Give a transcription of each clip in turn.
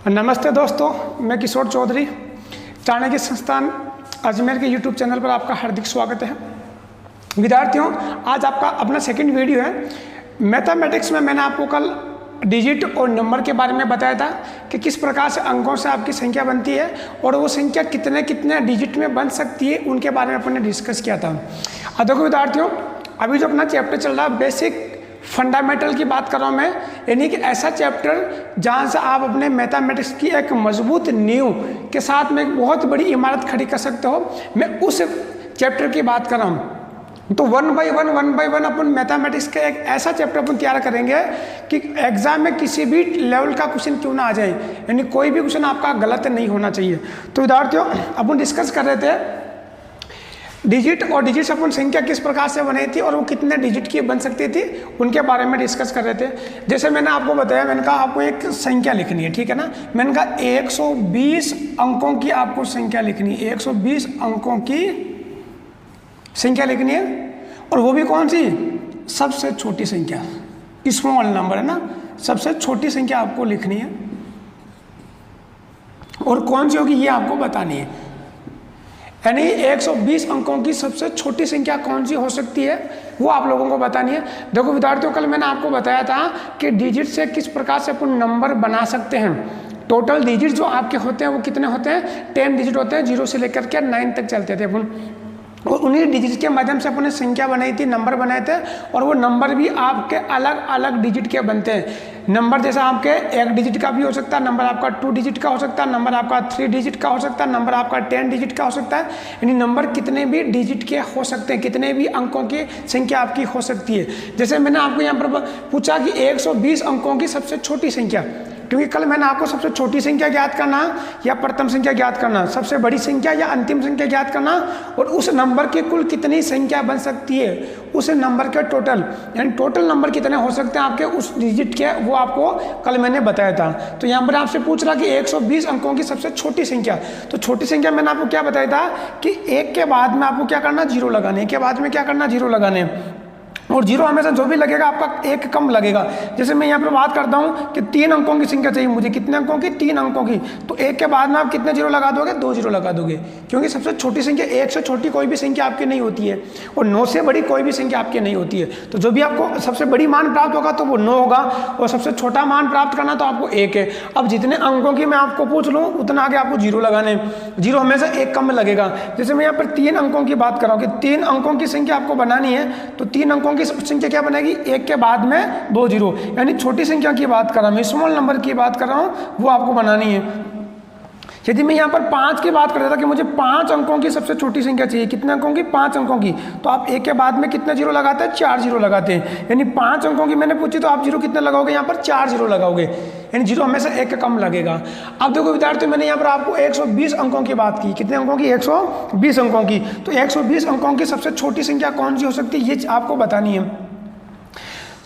नमस्ते दोस्तों, मैं किशोर चौधरी, चाणक्य संस्थान अजमेर के यूट्यूब चैनल पर आपका हार्दिक स्वागत है। विद्यार्थियों, आज आपका अपना सेकंड वीडियो है। मैथमेटिक्स में मैंने आपको कल डिजिट और नंबर के बारे में बताया था कि किस प्रकार से अंकों से आपकी संख्या बनती है और वो संख्या कितने कितने डिजिट में बन सकती है, उनके बारे में अपने डिस्कस किया था। अब देखो विद्यार्थियों, अभी जो अपना चैप्टर चल रहा है बेसिक फंडामेंटल की बात कर रहा हूँ मैं, यानी कि ऐसा चैप्टर जहाँ से आप अपने मैथमेटिक्स की एक मजबूत नींव के साथ में एक बहुत बड़ी इमारत खड़ी कर सकते हो। मैं उस चैप्टर की बात कर रहा हूँ। तो one by one upon mathematics का एक ऐसा चैप्टर अपन तैयार करेंगे कि एग्जाम में किसी भी लेवल का क्वेश्चन क्यों ना आ जाए, यानी कोई भी क्वेश्चन आपका गलत नहीं होना चाहिए। तो विद्यार्थियों, अपन डिस्कस कर रहे थे डिजिट और डिजिट से अपन संख्या किस प्रकार से बनी थी और वो कितने डिजिट की बन सकती थी, उनके बारे में डिस्कस कर रहे थे। जैसे मैंने आपको बताया, मैंने कहा आपको एक संख्या लिखनी है, ठीक है ना। मैंने कहा 120 अंकों की आपको संख्या लिखनी है, 120 अंकों की संख्या लिखनी है, और वो भी कौन सी? सबसे छोटी संख्या, स्मॉल नंबर है ना, सबसे छोटी संख्या आपको लिखनी है। और कौन सी होगी ये आपको बतानी है, यानी 120 अंकों की सबसे छोटी संख्या कौन सी हो सकती है वो आप लोगों को बतानी है। देखो विद्यार्थियों, कल मैंने आपको बताया था कि डिजिट से किस प्रकार से अपन नंबर बना सकते हैं। टोटल डिजिट जो आपके होते हैं वो कितने होते हैं? 10 डिजिट होते हैं, 0 से लेकर के 9 तक चलते थे अपन, और उन्हीं डिजिट के माध्यम से अपने संख्या बनाई थी, नंबर बनाए थे। और वो नंबर भी आपके अलग अलग डिजिट के बनते हैं। नंबर जैसा आपके 1 डिजिट का भी हो सकता है, नंबर आपका 2 डिजिट का हो सकता है, नंबर आपका 3 डिजिट का हो सकता है, नंबर आपका 10 डिजिट का हो सकता है। यानी नंबर कितने भी डिजिट के हो सकते हैं, कितने भी अंकों की संख्या आपकी हो सकती है। जैसे मैंने आपको यहाँ पर पूछा कि 120 अंकों की सबसे छोटी संख्या, क्योंकि कल मैंने आपको सबसे छोटी संख्या ज्ञात करना या प्रथम संख्या ज्ञात करना, सबसे बड़ी संख्या या अंतिम संख्या ज्ञात करना, और उस नंबर की कुल कितनी संख्या बन सकती है, उस नंबर के टोटल, यानी टोटल नंबर कितने हो सकते हैं आपके उस डिजिट के, वो आपको कल मैंने बताया था। तो यहाँ पर आपसे पूछ रहा कि 120 अंकों की सबसे छोटी संख्या, तो छोटी संख्या मैंने आपको क्या बताया था कि 1 के बाद में आपको क्या करना? 0 लगाने। 1 के बाद में क्या करना? 0 लगाने, और 0 हमेशा जो भी लगेगा आपका 1 कम लगेगा। जैसे मैं यहाँ पर बात करता हूँ कि 3 अंकों की संख्या चाहिए मुझे, कितने अंकों की? 3 अंकों की। तो 1 के बाद में आप कितने 0 लगा दोगे? 2 0 लगा दोगे, क्योंकि सबसे छोटी संख्या 1 से छोटी कोई भी संख्या आपकी नहीं होती है, और 9 से बड़ी कोई भी संख्या आपकी नहीं होती है। तो जो भी आपको सबसे बड़ी मान प्राप्त होगा तो वो 9 होगा, और सबसे छोटा मान प्राप्त करना तो आपको 1 है। अब जितने अंकों की मैं आपको पूछ लूँ उतना आगे आपको 0 लगाने, 0 हमेशा 1 कम लगेगा। जैसे मैं यहाँ पर 3 अंकों की बात कर रहा हूँ कि 3 अंकों की संख्या आपको बनानी है, तो 3 अंकों की संख्या क्या बनेगी? 1 के बाद में 2 0, यानी छोटी संख्या की बात कर रहा हूं, स्मॉल नंबर की बात कर रहा हूं, वो आपको बनानी है। यदि मैं यहाँ पर 5 की बात करता था कि मुझे 5 अंकों की सबसे छोटी संख्या चाहिए, कितने अंकों की? 5 अंकों की। तो आप 1 के बाद में कितने 0 लगाते हैं? 4 0 लगाते हैं, यानी 5 अंकों की मैंने पूछी तो आप 0 कितने लगाओगे? यहाँ पर 4 0 लगाओगे, यानी 0 हमेशा 1 कम लगेगा। अब देखो विद्यार्थियों, मैंने यहाँ पर आपको 120 अंकों की बात की, कितने अंकों की? 120 अंकों की। तो 120 अंकों की सबसे छोटी संख्या कौन सी हो सकती है, ये आपको बतानी है।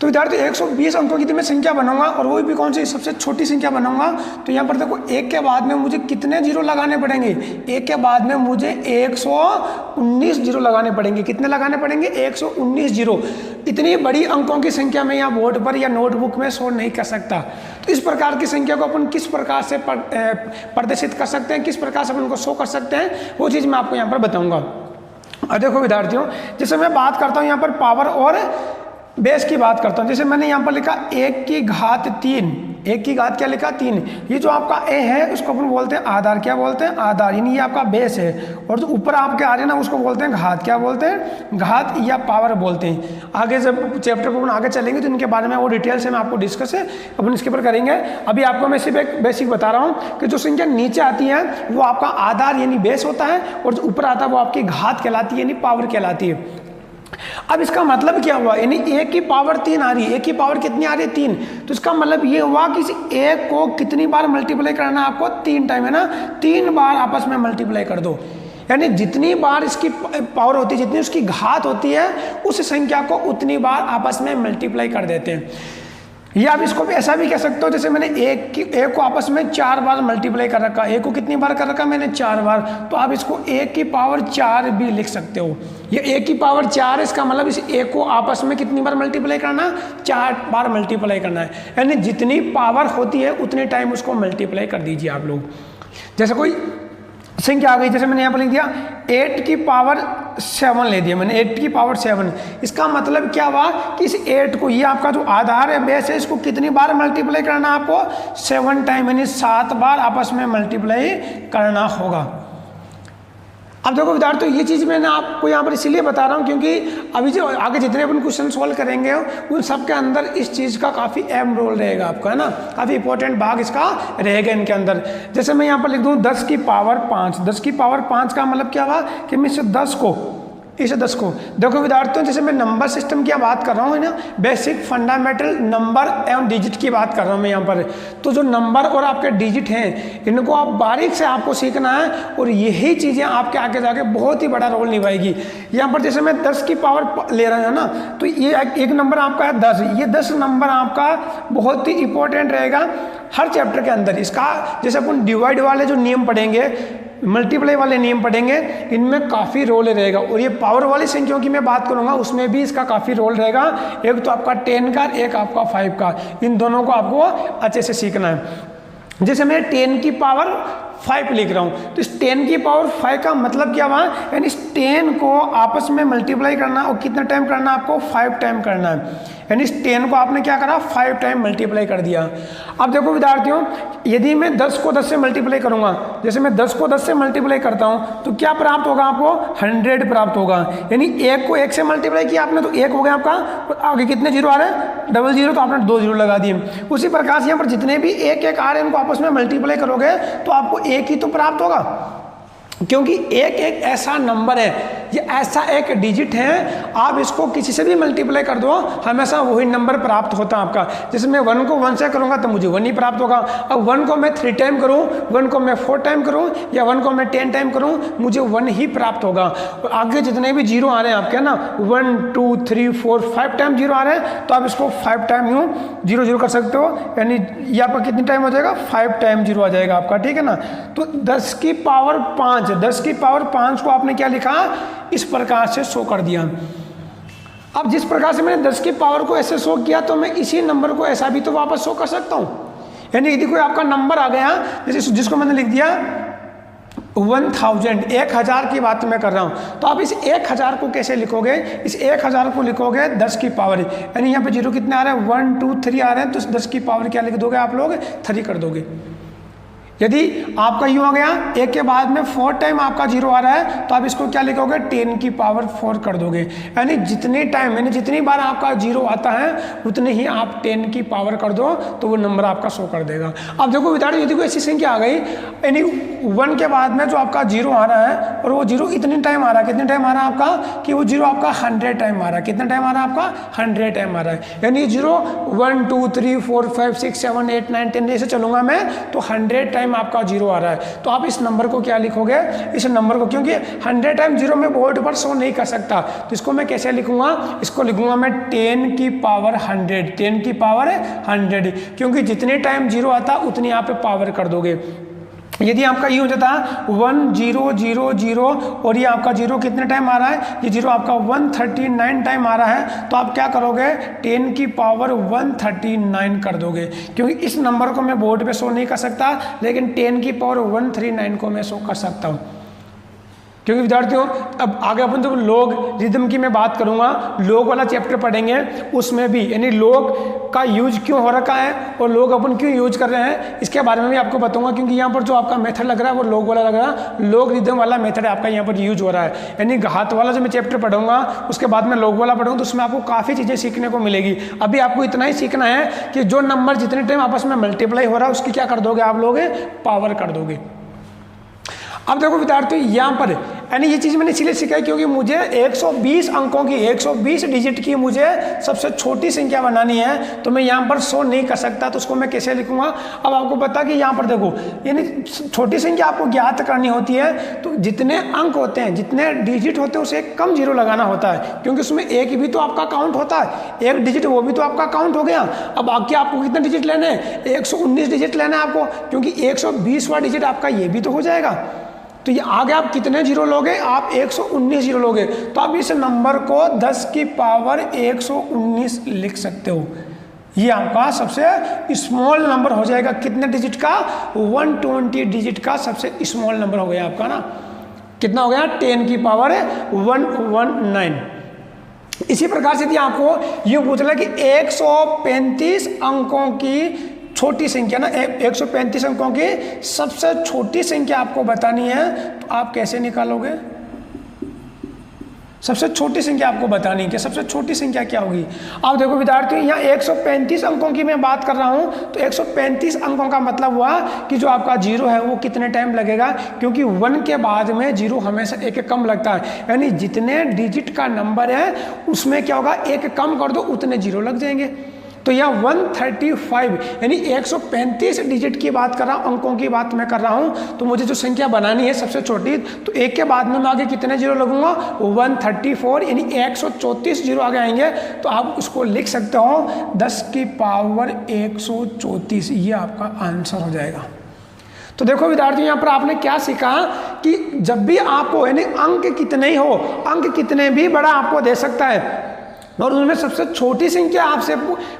तो विद्यार्थी 120 अंकों की मैं संख्या बनाऊंगा, और वो भी कौन सी? सबसे छोटी संख्या बनाऊंगा। तो यहाँ पर देखो 1 के बाद में मुझे कितने 0 लगाने पड़ेंगे? 1 के बाद में मुझे 119 0 लगाने पड़ेंगे। कितने लगाने पड़ेंगे? 119 0। इतनी बड़ी अंकों की संख्या मैं यहाँ बोर्ड पर या नोटबुक में शो नहीं कर सकता। तो इस प्रकार की संख्या को अपन किस प्रकार से प्रदर्शित कर सकते हैं, किस प्रकार से अपन उनको शो कर सकते हैं, वो चीज़ मैं आपको यहाँ पर बताऊँगा। और देखो विद्यार्थियों, जैसे मैं बात करता हूँ यहाँ पर पावर और बेस की बात करता हूँ। जैसे मैंने यहाँ पर लिखा 1 की घात 3, 1 की घात क्या लिखा? 3। ये जो आपका ए है उसको अपन बोलते हैं आधार। क्या बोलते हैं? आधार, यानी ये आपका बेस है। और जो ऊपर आपके आ रहे हैं ना उसको बोलते हैं घात। क्या बोलते हैं? घात या पावर बोलते हैं। आगे जब चैप्टर को अपन आगे चलेंगे तो इनके बारे में वो डिटेल से मैं आपको डिस्कस है अपन इसके ऊपर करेंगे। अभी आपको मैं सिर्फ एक बेसिक बता रहा हूँ कि जो संख्या नीचे आती है वो आपका आधार यानी बेस होता है, और जो ऊपर आता है वो आपकी घात कहलाती है, यानी पावर कहलाती है। अब इसका मतलब क्या हुआ, यानी 1 की पावर 3 आ रही है। 1 की पावर कितनी आ रही है? 3। तो इसका मतलब ये हुआ कि इस 1 को कितनी बार मल्टीप्लाई करना है आपको? 3 टाइम, है ना। 3 बार आपस में मल्टीप्लाई कर दो, यानी जितनी बार इसकी पावर होती है, जितनी उसकी घात होती है, उस संख्या को उतनी बार आपस में मल्टीप्लाई कर देते हैं। या आप इसको भी ऐसा भी कह सकते हो, जैसे मैंने एक को आपस में 4 बार मल्टीप्लाई कर रखा, एक को कितनी बार कर रखा मैंने 4 बार, तो आप इसको 1 की पावर 4 भी लिख सकते हो। ये 1 की पावर 4 है, इसका मतलब इस एक को आपस में कितनी बार मल्टीप्लाई करना, 4 बार मल्टीप्लाई करना है, यानी जितनी पावर होती है उतने टाइम उसको मल्टीप्लाई कर दीजिए आप लोग। जैसे कोई संख्या आ गई, जैसे मैंने यहाँ पर लिख दिया 8 की पावर 7 ले दिया मैंने, 8 की पावर 7, इसका मतलब क्या हुआ कि इस 8 को, ये आपका जो आधार है, बेस है, इसको कितनी बार मल्टीप्लाई करना आपको, 7 टाइम, यानी 7 बार आपस में मल्टीप्लाई करना होगा। अब देखो विद्यार्थियों, ये चीज़ मैंने आपको यहाँ पर इसीलिए बता रहा हूँ क्योंकि अभी जो आगे जितने अपन क्वेश्चन सॉल्व करेंगे उन सब के अंदर इस चीज़ का काफ़ी अहम रोल रहेगा आपका, है ना, काफ़ी इंपॉर्टेंट भाग इसका रहेगा इनके अंदर। जैसे मैं यहाँ पर लिख दूँ 10 की पावर 5, 10 की पावर 5 का मतलब क्या हुआ कि मैं इसे 10 को देखो विद्यार्थियों, जैसे मैं नंबर सिस्टम की बात कर रहा हूँ, है ना, बेसिक फंडामेंटल नंबर एवं डिजिट की बात कर रहा हूँ मैं यहाँ पर। तो जो नंबर और आपके डिजिट हैं इनको आप बारीक से आपको सीखना है और यही चीज़ें आपके आगे जाके बहुत ही बड़ा रोल निभाएगी। यहाँ पर जैसे मैं 10 की पावर ले रहा हूँ ना, तो ये एक नंबर आपका है 10, ये 10 नंबर आपका बहुत ही इंपॉर्टेंट रहेगा हर चैप्टर के अंदर। इसका जैसे अपन डिवाइड वाले जो नियम पढ़ेंगे, मल्टीप्लाई वाले नियम पढ़ेंगे, इनमें काफ़ी रोल रहेगा। और ये पावर वाली संख्याओं की मैं बात करूंगा उसमें भी इसका काफ़ी रोल रहेगा। एक तो आपका 10 का, एक आपका 5 का, इन दोनों को आपको अच्छे से सीखना है। जैसे मैं 10 की पावर 5 लिख रहा हूँ, तो इस 10 की पावर 5 का मतलब क्या हुआ, यानी इस 10 को आपस में मल्टीप्लाई करना और कितना टाइम करना आपको, 5 टाइम करना है। यानी इस 10 को आपने क्या करा, 5 टाइम मल्टीप्लाई कर दिया। अब देखो विद्यार्थियों, यदि मैं 10 को 10 से मल्टीप्लाई करूंगा, जैसे मैं 10 को 10 से मल्टीप्लाई करता हूं, तो क्या प्राप्त होगा आपको, 100 प्राप्त होगा। यानी 1 को 1 से मल्टीप्लाई किया आपने तो 1 हो गया आपका, और आगे कितने जीरो आ रहे हैं, 00, तो आपने 2 जीरो लगा दिए। उसी प्रकार से यहाँ पर जितने भी 1 आ रहे हैं उनको आपस में मल्टीप्लाई करोगे तो आपको 1 ही तो प्राप्त होगा, क्योंकि एक ऐसा नंबर है, ये ऐसा एक डिजिट है, आप इसको किसी से भी मल्टीप्लाई कर दो हमेशा वही नंबर प्राप्त होता है आपका। जैसे मैं 1 को 1 से करूंगा तो मुझे 1 ही प्राप्त होगा। अब 1 को मैं 3 टाइम करूं, 1 को मैं 4 टाइम करूं, या 1 को मैं 10 टाइम करूं, मुझे 1 ही प्राप्त होगा। और आगे जितने भी जीरो आ रहे हैं आपके ना, 1 2 3 4 5 टाइम जीरो आ रहे हैं, तो आप इसको 5 टाइम यूँ 0 0 कर सकते हो, यानी ये आपका कितनी टाइम हो जाएगा, 5 टाइम जीरो आ जाएगा आपका, ठीक है ना। तो 10 की पावर 5, 10 की पावर 5 को आपने क्या लिखा, इस प्रकार से शो कर दिया। अब जिस प्रकार से मैंने 10 की पावर को ऐसे शो किया, तो मैं इसी नंबर को ऐसा भी तो वापस शो कर सकता हूं। यानी यदि कोई आपका नंबर आ गया, जैसे जिसको मैंने लिख दिया 1000, 1000 की बात मैं कर रहा हूं, तो आप इस 1000 को कैसे लिखोगे, इस 1000 को लिखोगे 10 की पावर, यानी यहाँ पे जीरो कितने आ रहे हैं, 1 2 3 आ रहे हैं, तो 10 की पावर क्या लिख दोगे आप लोग, 3 कर दोगे। यदि आपका यूँ आ गया, 1 के बाद में 4 टाइम आपका जीरो आ रहा है, तो आप इसको क्या लिखोगे, 10 की पावर 4 कर दोगे। यानी जितने टाइम, यानी जितनी बार आपका जीरो आता है उतने ही आप 10 की पावर कर दो तो वो नंबर आपका शो कर देगा। अब देखो विद्यार्थी, यदि कोई ऐसी संख्या आ गई, यानी 1 के बाद में जो आपका जीरो आ रहा है और वो जीरो इतनी टाइम आ रहा है, कितने टाइम आ रहा है आपका, कि वो जीरो आपका 100 टाइम आ रहा है। कितना टाइम आ रहा है आपका, 100 टाइम आ रहा है। यानी जीरो 1 2 3 4 5 6 7 8 9 10 जैसे चलूंगा मैं, तो 100 टाइम आपका जीरो आ रहा है। तो आप इस नंबर को क्या लिखोगे, इस नंबर को, क्योंकि 100 टाइम जीरो में बोर्ड पर शो नहीं कर सकता, तो इसको मैं कैसे लिखूंगा, इसको लिखूंगा मैं 10 की पावर 100, 10 की पावर 100, क्योंकि जितने टाइम जीरो आता उतनी आप पावर कर दोगे। यदि आपका ये हो जाता 1 0 0 0 और ये आपका जीरो कितने टाइम आ रहा है, ये जीरो आपका 139 टाइम आ रहा है, तो आप क्या करोगे, 10 की पावर 139 कर दोगे, क्योंकि इस नंबर को मैं बोर्ड पे शो नहीं कर सकता, लेकिन 10 की पावर 139 को मैं शो कर सकता हूँ। क्योंकि विद्यार्थियों, अब आगे अपन जब लोग रिदम की मैं बात करूंगा, लोग वाला चैप्टर पढ़ेंगे, उसमें भी यानी लोग का यूज क्यों हो रखा है और लोग अपन क्यों यूज कर रहे हैं, इसके बारे में भी आपको बताऊंगा। क्योंकि यहाँ पर जो आपका मेथड लग रहा है वो लोग वाला लग रहा है, लोग रिदम वाला मेथड आपका यहाँ पर यूज हो रहा है। यानी हाथ वाला जो मैं चैप्टर पढ़ूंगा उसके बाद में लोग वाला पढ़ूंगा, तो उसमें आपको काफ़ी चीज़ें सीखने को मिलेगी। अभी आपको इतना ही सीखना है कि जो नंबर जितने टाइम आपस में मल्टीप्लाई हो रहा है उसकी क्या कर दोगे आप लोग, पावर कर दोगे। अब देखो विद्यार्थियों, यहाँ पर यानी ये चीज़ मैंने इसीलिए सिखाई क्योंकि मुझे 120 अंकों की 120 डिजिट की मुझे सबसे छोटी संख्या बनानी है, तो मैं यहाँ पर 100 नहीं कर सकता, तो उसको मैं कैसे लिखूंगा। अब आपको पता कि यहाँ पर देखो, यानी छोटी संख्या आपको ज्ञात करनी होती है, तो जितने अंक होते हैं, जितने डिजिट होते हैं, उसे कम जीरो लगाना होता है, क्योंकि उसमें एक भी तो आपका काउंट होता है, एक डिजिट वो भी तो आपका काउंट हो गया। अब बाकी आपको कितने डिजिट लेने हैं, 119 डिजिट लेना है आपको, क्योंकि 120वां डिजिट आपका ये भी तो हो जाएगा। तो ये आगे आप कितने जीरो लोगे, आप 119 जीरो लोगे, तो आप इस नंबर को 10 की पावर 119 लिख सकते हो। ये आपका सबसे स्मॉल नंबर हो जाएगा, कितने डिजिट का, 120 डिजिट का सबसे स्मॉल नंबर हो गया आपका ना। कितना हो गया, 10 की पावर 119। इसी प्रकार से यदि आपको ये पूछना कि 135 अंकों की छोटी संख्या ना, 135 अंकों की सबसे छोटी संख्या आपको बतानी है, तो आप कैसे निकालोगे। सबसे छोटी संख्या आपको बतानी है कि सबसे छोटी संख्या क्या होगी। आप देखो विद्यार्थियों, यहाँ 135 अंकों की मैं बात कर रहा हूँ, तो 135 अंकों का मतलब हुआ कि जो आपका जीरो है वो कितने टाइम लगेगा, क्योंकि 1 के बाद में जीरो हमेशा एक कम लगता है, यानी जितने डिजिट का नंबर है उसमें क्या होगा, एक कम कर दो उतने जीरो लग जाएंगे। तो यह 135 यानी 135 डिजिट की बात कर रहा हूँ, अंकों की बात मैं कर रहा हूँ। तो मुझे जो संख्या बनानी है सबसे छोटी, तो एक के बाद में मैं आगे कितने जीरो लगूंगा, 134 यानी 134 जीरो आगे आएंगे, तो आप उसको लिख सकते हो 10 की पावर 134, ये आपका आंसर हो जाएगा। तो देखो विद्यार्थी, यहाँ पर आपने क्या सीखा कि जब भी आपको यानी अंक कितने ही हो, अंक कितने भी बड़ा आपको दे सकता है और उनमें सबसे छोटी संख्या आपसे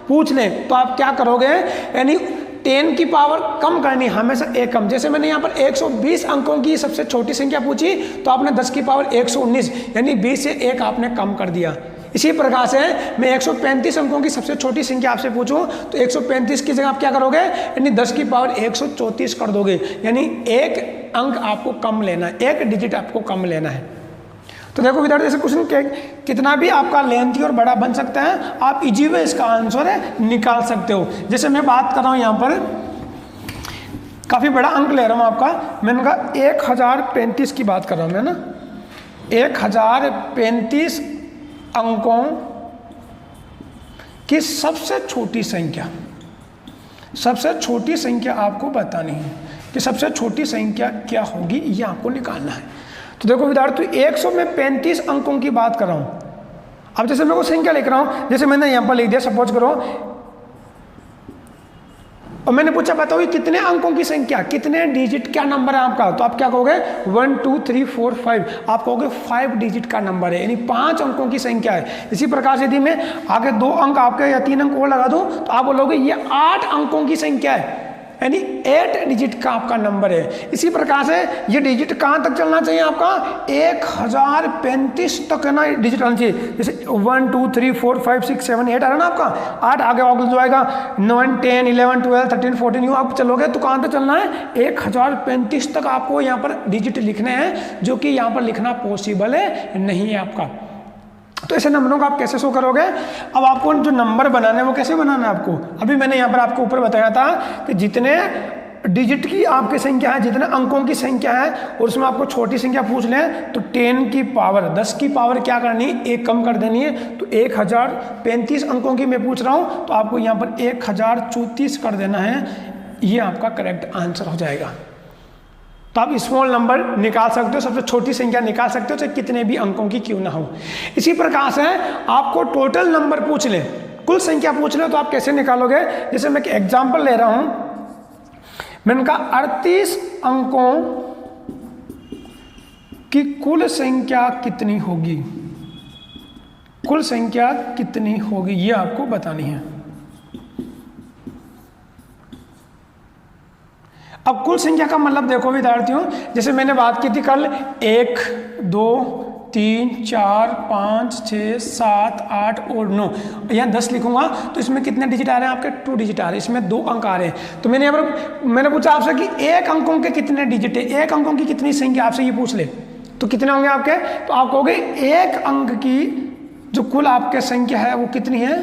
पूछ लें, तो आप क्या करोगे, यानी 10 की पावर कम करनी, हमेशा एक कम। जैसे मैंने यहाँ पर 120 अंकों की सबसे छोटी संख्या पूछी, तो आपने 10 की पावर 119 यानी 20 से एक आपने कम कर दिया। इसी प्रकार से मैं 135 अंकों की सबसे छोटी संख्या आपसे पूछूं, तो 135 की जगह आप क्या करोगे, यानी 10 की पावर 134 कर दोगे, यानी एक अंक आपको कम लेना है, एक डिजिट आपको कम लेना है। तो देखो विद्यार्थी, जैसे क्वेश्चन कितना भी आपका लेंथी और बड़ा बन सकता है, आप इजी वे इसका आंसर निकाल सकते हो। जैसे मैं बात कर रहा हूँ यहाँ पर काफ़ी बड़ा अंक ले रहा हूँ आपका, मैंने कहा 1035 की बात कर रहा हूँ मैं ना, 1035 अंकों की सबसे छोटी संख्या, सबसे छोटी संख्या आपको बतानी है कि सबसे छोटी संख्या क्या होगी, ये आपको निकालना है। तो देखो विद्यार्थी, 135 अंकों की बात कर रहा हूं। अब जैसे मैं को संख्या लिख रहा हूं, जैसे मैंने यहां पर लिख दिया, सपोज करो, और मैंने पूछा बताओ ये कितने अंकों की संख्या, कितने डिजिट क्या नंबर है आपका, तो आप क्या कहोगे 1 2 3 4 5, आप कहोगे 5 डिजिट का नंबर है, यानी 5 अंकों की संख्या है। इसी प्रकार से यदि मैं आगे 2 अंक आपके या 3 अंक और लगा दूं, तो आप बोलोगे ये 8 अंकों की संख्या है, यानी 8 डिजिट का आपका नंबर है। इसी प्रकार से ये डिजिट कहाँ तक चलना चाहिए आपका, 1035 तक है ना डिजिट आना चाहिए। जैसे 1 2 3 4 5 6 7 8 आ रहा ना आपका, 8 आगे और जो आएगा 9 10 11 12 13 14, यूँ आप चलोगे तो कहाँ तक चलना है, 1035 तक आपको यहाँ पर डिजिट लिखने हैं, जो कि यहाँ पर लिखना पॉसिबल है नहीं है आपका। तो ऐसे नंबरों को आप कैसे शो करोगे। अब आपको जो नंबर बनाना है वो कैसे बनाना है आपको, अभी मैंने यहाँ पर आपको ऊपर बताया था कि जितने डिजिट की आपकी संख्या है, जितने अंकों की संख्या है, और उसमें आपको छोटी संख्या पूछ लें, तो 10 की पावर 10 की पावर क्या करनी है, एक कम कर देनी है। तो 1035 अंकों की मैं पूछ रहा हूँ, तो आपको यहाँ पर 1034 कर देना है, ये आपका करेक्ट आंसर हो जाएगा। तो आप स्मॉल नंबर निकाल सकते हो, सबसे छोटी संख्या निकाल सकते हो, चाहे कितने भी अंकों की क्यों ना हो। इसी प्रकार से आपको टोटल नंबर पूछ ले, कुल संख्या पूछ ले, तो आप कैसे निकालोगे। जैसे मैं एक एग्जांपल ले रहा हूं, मैंने कहा 38 अंकों की कुल संख्या कितनी होगी, कुल संख्या कितनी होगी ये आपको बतानी है। अब कुल संख्या का मतलब देखो विद्यार्थियों, जैसे मैंने बात की थी कल 1 2 3 4 5 6 7 8 और 9, यहाँ 10 लिखूंगा तो इसमें कितने डिजिट आ रहे हैं आपके, 2 डिजिट आ रहे हैं, इसमें 2 अंक आ रहे हैं। तो मैंने यहाँ पर मैंने पूछा आपसे कि एक अंकों के कितने डिजिट है, एक अंकों की कितनी संख्या, आपसे ये पूछ ले तो कितने होंगे आपके, तो आप कहोगे एक अंक की जो कुल आपके संख्या है वो कितनी है,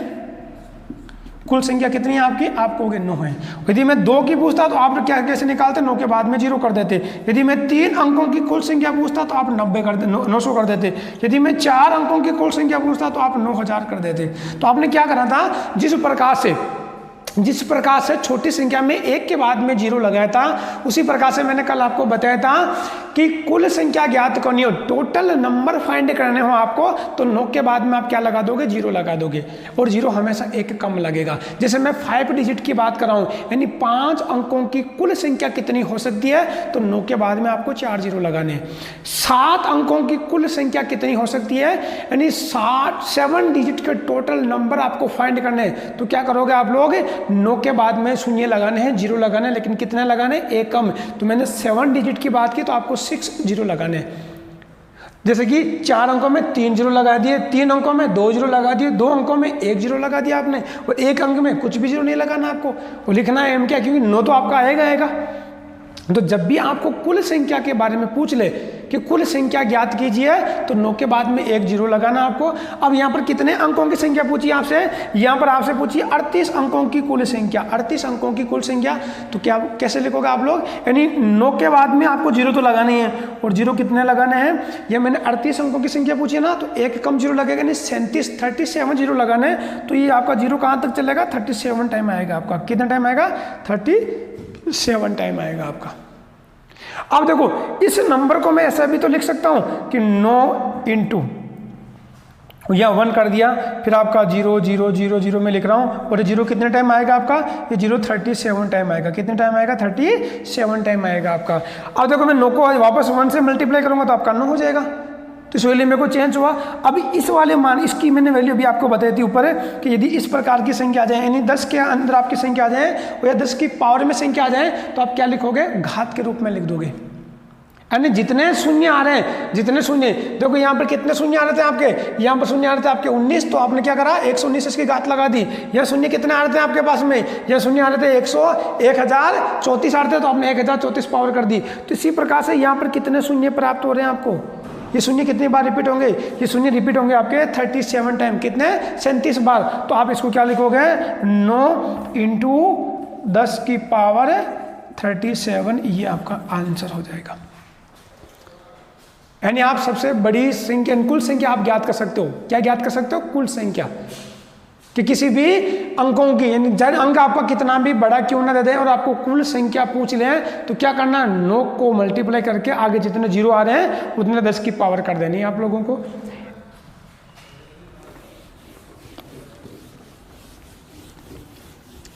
कुल संख्या कितनी है आपकी, आप कहोगे 9 है। यदि मैं 2 की पूछता तो आप क्या कैसे निकालते, 9 के बाद में 0 कर देते। यदि मैं 3 अंकों की कुल संख्या पूछता तो आप 90 कर 900 कर देते। यदि मैं 4 अंकों की कुल संख्या पूछता तो आप 9000 कर देते। तो आपने क्या करना था, जिस प्रकार से छोटी संख्या में 1 के बाद में 0 लगाया था, उसी प्रकार से मैंने कल आपको बताया था कि कुल संख्या ज्ञात करनी हो, टोटल नंबर फाइंड करने हो आपको, तो 9 के बाद में आप क्या लगा दोगे, 0 लगा दोगे, और 0 हमेशा 1 कम लगेगा। जैसे मैं 5 डिजिट की बात कर रहा हूँ, यानी 5 अंकों की कुल संख्या कितनी हो सकती है, तो 9 के बाद में आपको 4 0 लगाने हैं। 7 अंकों की कुल संख्या कितनी हो सकती है, यानी 7 डिजिट के टोटल नंबर आपको फाइंड करने हैं, तो क्या करोगे आप लोग, 9 के बाद में 0 लगाने हैं, 0 लगाने हैं, लेकिन कितने लगाने, 1 कम। तो मैंने 7 डिजिट की बात की तो आपको 6 0 लगाने हैं। जैसे कि 4 अंकों में 3 0 लगा दिए, 3 अंकों में 2 0 लगा दिए, 2 अंकों में 1 0 लगा दिया आपने, और 1 अंक में कुछ भी 0 नहीं लगाना आपको, वो लिखना है एम क्या, क्योंकि 9 तो आपका आएगा। तो जब भी आपको कुल संख्या के बारे में पूछ ले कि कुल संख्या ज्ञात कीजिए, तो 9 के बाद में 1 0 लगाना आपको। अब यहाँ पर कितने अंकों की संख्या पूछी आपसे, यहाँ पर आपसे पूछी 38 अंकों की कुल संख्या, 38 अंकों की कुल संख्या। तो क्या कैसे लिखोगे आप लोग, यानी 9 के बाद में आपको 0 तो लगाने हैं, और 0 कितने लगाने हैं, ये मैंने 38 अंकों की संख्या पूछी है ना, तो 1 कम 0 लगेगा, यानी 37 0 लगाने हैं। तो ये आपका 0 कहाँ तक चलेगा, 37 टाइम आएगा आपका। कितना टाइम आएगा, 37 टाइम आएगा आपका। अब देखो, इस नंबर को मैं ऐसा भी तो लिख सकता हूं कि 9 इंटू या 1 कर दिया, फिर आपका 0 0 0 0 में लिख रहा हूं, और 0 कितने टाइम आएगा आपका, ये 0 37 टाइम आएगा। कितने टाइम आएगा, 37 टाइम आएगा आपका। अब देखो, मैं 9 को वापस 1 से मल्टीप्लाई करूंगा तो आपका 9 हो जाएगा। तो इस वैल्यू में को चेंज हुआ। अभी इस वाले मान, इसकी मैंने वैल्यू भी आपको बताई थी ऊपर, कि यदि इस प्रकार की संख्या आ जाए, यानी 10 के अंदर आपकी संख्या आ जाए, या 10 की पावर में संख्या आ जाए, तो आप क्या लिखोगे, घात के रूप में लिख दोगे। यानी जितने शून्य आ रहे हैं, जितने शून्य, देखो यहाँ पर कितने शून्य आ रहे थे आपके, यहाँ पर शून्य आ रहे थे आपके 19, तो आपने क्या करा, 119 इसकी घात लगा दी। यह शून्य कितने आ रहे थे आपके पास में, यह शून्य आ रहे थे 1034 आ रहे थे, तो आपने 1034 पावर कर दी। तो इसी प्रकार से यहाँ पर कितने शून्य प्राप्त हो रहे हैं आपको, ये शून्य कितनी बार रिपीट होंगे, ये शून्य रिपीट होंगे आपके 37 टाइम, कितने, 37 बार। तो आप इसको क्या लिखोगे, 9 इंटू 10 की पावर 37, ये आपका आंसर हो जाएगा। यानी आप सबसे बड़ी संख्या, कुल संख्या आप ज्ञात कर सकते हो। क्या ज्ञात कर सकते हो, कुल संख्या, कि किसी भी अंकों की, यानी जब अंक आपका कितना भी बड़ा क्यों ना दे दें और आपको कुल संख्या पूछ लें, तो क्या करना, 9 को मल्टीप्लाई करके आगे जितने 0 आ रहे हैं उतने 10 की पावर कर देनी है आप लोगों को।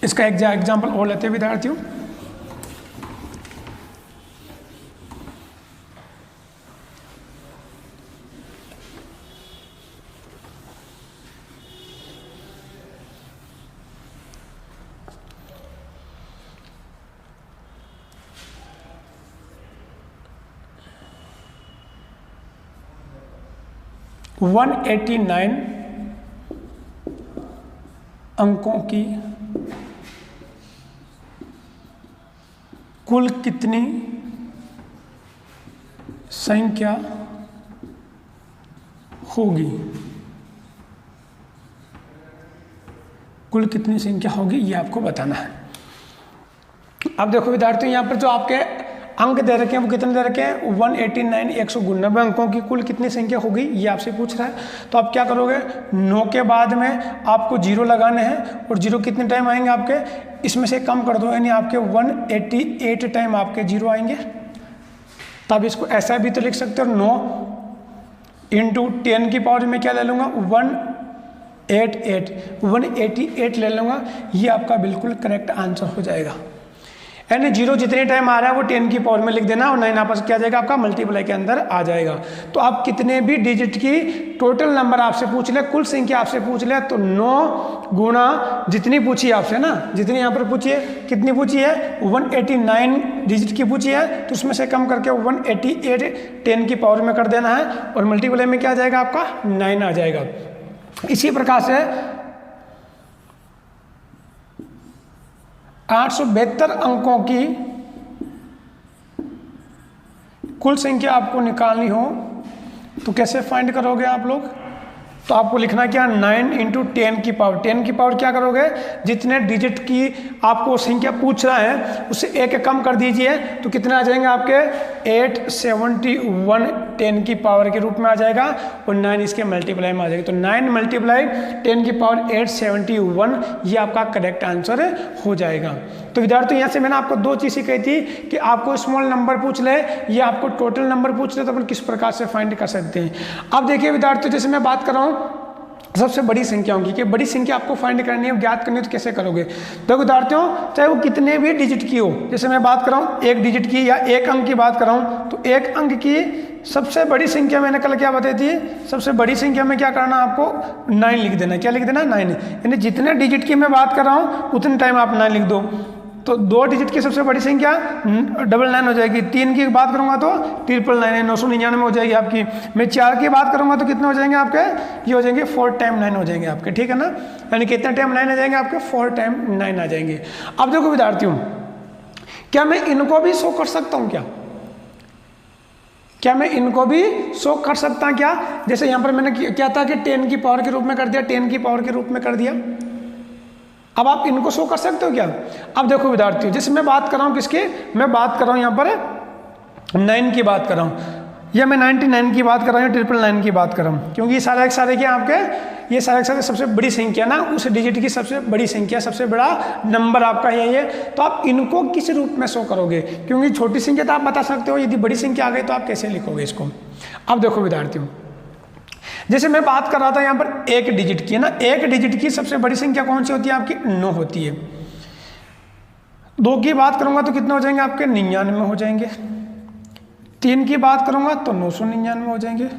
इसका एक एग्जाम्पल और लेते हैं विद्यार्थियों। – 189 अंकों की कुल कितनी संख्या होगी, कुल कितनी संख्या होगी ये आपको बताना है। अब देखो विद्यार्थियों, यहाँ पर जो आपके अंक दे रखे हैं वो कितने दे रखे हैं, 189, 199 अंकों की कुल कितनी संख्या होगी ये आपसे पूछ रहा है। तो आप क्या करोगे, 9 के बाद में आपको 0 लगाने हैं, और 0 कितने टाइम आएंगे आपके, इसमें से कम कर दो, यानी आपके 188 टाइम आपके 0 आएंगे। तब इसको ऐसा भी तो लिख सकते हो, 9 इंटू 10 की पावर में क्या ले लूँगा, 188 ले लूँगा। ये आपका बिल्कुल करेक्ट आंसर हो जाएगा। यानी 0 जितने टाइम आ रहा है वो 10 की पावर में लिख देना, और 9 आपस क्या जाएगा आपका मल्टीप्लाई के अंदर आ जाएगा। तो आप कितने भी डिजिट की टोटल नंबर आपसे पूछ ले, कुल संख्या आपसे पूछ ले, तो 9 गुणा जितनी पूछी आपसे ना, जितनी यहाँ पर पूछी है, कितनी पूछी है, 189 डिजिट की पूछी है, तो उसमें से कम करके 188 10 की पावर में कर देना है, और मल्टीप्लाई में क्या आ जाएगा आपका 9 आ जाएगा। इसी प्रकार से 872 अंकों की कुल संख्या आपको निकालनी हो, तो कैसे फाइंड करोगे आप लोग, तो आपको लिखना क्या, 9 इंटू 10 की पावर, 10 की पावर क्या करोगे, जितने डिजिट की आपको संख्या पूछ रहा है उससे एक कम कर दीजिए, तो कितने आ जाएंगे आपके 871 10 की पावर के रूप में आ जाएगा, और 9 इसके मल्टीप्लाई में आ जाएगा। तो 9 मल्टीप्लाई 10 की पावर 871, ये आपका करेक्ट आंसर हो जाएगा। तो विद्यार्थियों यहाँ से मैंने आपको दो चीज़ें कही थी कि आपको स्मॉल नंबर पूछ ले या आपको टोटल नंबर पूछ ले तो अपन किस प्रकार से फाइंड कर सकते हैं। अब देखिए विद्यार्थियों, जैसे मैं बात कर रहा हूँ सबसे बड़ी संख्याओं की, कि बड़ी संख्या आपको फाइंड करनी है, ज्ञात करनी है, तो कैसे करोगे। तो विद्यार्थियों चाहे वो कितने भी डिजिट की हो, जैसे मैं बात कर रहा हूँ एक डिजिट की या एक अंक की बात कर रहा हूँ, तो एक अंक की सबसे बड़ी संख्या मैंने कल क्या बताई थी, सबसे बड़ी संख्या में क्या करना आपको 9 लिख देना। क्या लिख देना, 9। यानी जितने डिजिट की मैं बात कर रहा हूँ उतने टाइम आप 9 लिख दो। तो 2 डिजिट की सबसे बड़ी संख्या 99 हो जाएगी, 3 की बात करूंगा तो 999 999 हो जाएगी आपकी। मैं 4 की बात करूंगा तो कितने हो जाएंगे आपके, ये हो जाएंगे 4 टाइम 9 हो जाएंगे आपके, ठीक है ना। यानी कितने टाइम 9 आ जाएंगे आपके, 4 टाइम 9 आ जाएंगे। अब देखो विद्यार्थियों, क्या मैं इनको भी शो कर सकता हूँ, क्या मैं इनको भी शो कर सकता हूँ क्या। जैसे यहाँ पर मैंने क्या था कि 10 की पावर के रूप में कर दिया, 10 की पावर के रूप में कर दिया। अब आप इनको शो कर सकते हो क्या। अब देखो विद्यार्थियों, जैसे मैं बात कर रहा हूँ किसके, मैं बात कर रहा हूँ यहाँ पर 9 की बात कर रहा हूँ, या मैं 99 की बात कर रहा हूँ, 999 की बात कर रहा हूँ, क्योंकि ये सारे क्या आपके, ये सारे सबसे बड़ी संख्या ना, उस डिजिट की सबसे बड़ी संख्या, सबसे बड़ा नंबर आपका यही है। तो आप इनको किस रूप में शो करोगे, क्योंकि छोटी संख्या तो आप बता सकते हो, यदि बड़ी संख्या आ गई तो आप कैसे लिखोगे इसको। अब देखो विद्यार्थियों, जैसे मैं बात कर रहा था यहाँ पर एक डिजिट की है ना, एक डिजिट की सबसे बड़ी संख्या कौन सी होती है आपकी, 9 होती है। 2 की बात करूंगा तो कितने हो जाएंगे आपके, 99 हो जाएंगे। 3 की बात करूंगा तो 999 हो जाएंगे।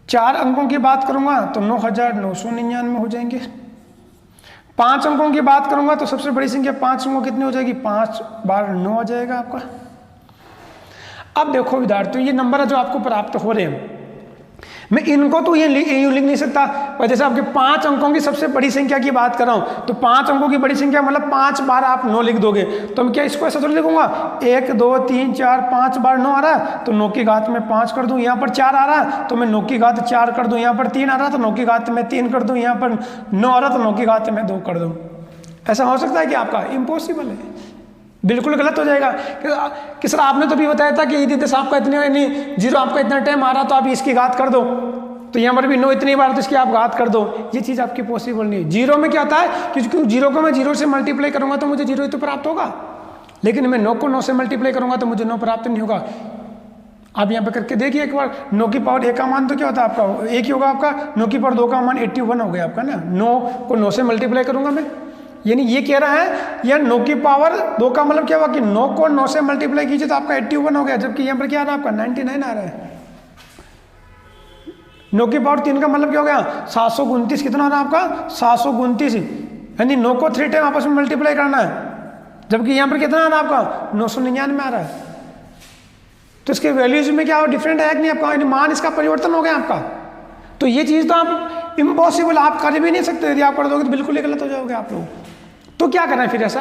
4 अंकों की बात करूंगा तो 9999 हो जाएंगे। 5 अंकों की बात करूंगा तो सबसे बड़ी संख्या 5 अंकों कितनी हो जाएगी, 5 बार 9 हो जाएगा आपका। अब देखो विद्यार्थियों, ये नंबर है जो आपको प्राप्त हो रहे हैं, मैं इनको तो ये यूं लिख नहीं सकता, पर जैसे आपके 5 अंकों की सबसे बड़ी संख्या की बात कर रहा हूं, तो 5 अंकों की बड़ी संख्या मतलब 5 बार आप 9 लिख दोगे, तो मैं क्या इसको ऐसा थोड़ी लिखूंगा, 1 2 3 4 5 बार 9 आ रहा है तो 9 की घात में 5 कर दूं, यहाँ पर 4 आ रहा है तो मैं 9 की घात 4 कर दूं, यहाँ पर 3 आ रहा है तो 9 की घात में 3 कर दूं, यहाँ पर 9 आ रहा तो 9 की घात में 2 कर दूं। ऐसा हो सकता है कि आपका, इम्पॉसिबल है, बिल्कुल गलत हो जाएगा। कि सर आपने तो भी बताया था कि यदि 10 आपका इतने 0 आपका इतना टाइम आ रहा तो आप इसकी घात कर दो, तो यहाँ पर भी 9 इतनी बार तो इसकी आप घात कर दो। ये चीज़ आपकी पॉसिबल नहीं है। 0 में क्या होता है, क्योंकि 0 को मैं 0 से मल्टीप्लाई करूंगा तो मुझे 0 ही तो प्राप्त होगा, लेकिन मैं 9 को 9 से मल्टीप्लाई करूंगा तो मुझे 9 प्राप्त नहीं होगा। आप यहाँ पे करके देखिए एक बार, 9 की पावर 1 का मान तो क्या होता है आपका, 1 ही होगा आपका। 9 की पावर 2 का मान 81 हो गया आपका ना। 9 को 9 से मल्टीप्लाई करूंगा मैं, यानी ये कह रहा है यह 9 की पावर 2 का मतलब क्या हुआ कि 9 को 9 से मल्टीप्लाई कीजिए तो आपका 81 हो गया, जबकि यहाँ पर क्या आ रहा है आपका 99 आ रहा है। 9 की पावर 3 का मतलब क्या हो गया, 729 कितना हो रहा है आपका, 729, यानी 9 को 3 टाइम आपस में मल्टीप्लाई करना है, जबकि यहाँ पर कितना आ रहा है आपका 999 आ रहा है। तो इसके वैल्यूज में क्या डिफरेंट है कि नहीं आपका, मान इसका परिवर्तन हो गया आपका। तो ये चीज़ तो आप इम्पॉसिबल, आप कर भी नहीं सकते, यदि आप कर दोगे तो बिल्कुल ही गलत हो जाओगे आप लोग। तो क्या करना है फिर ऐसा,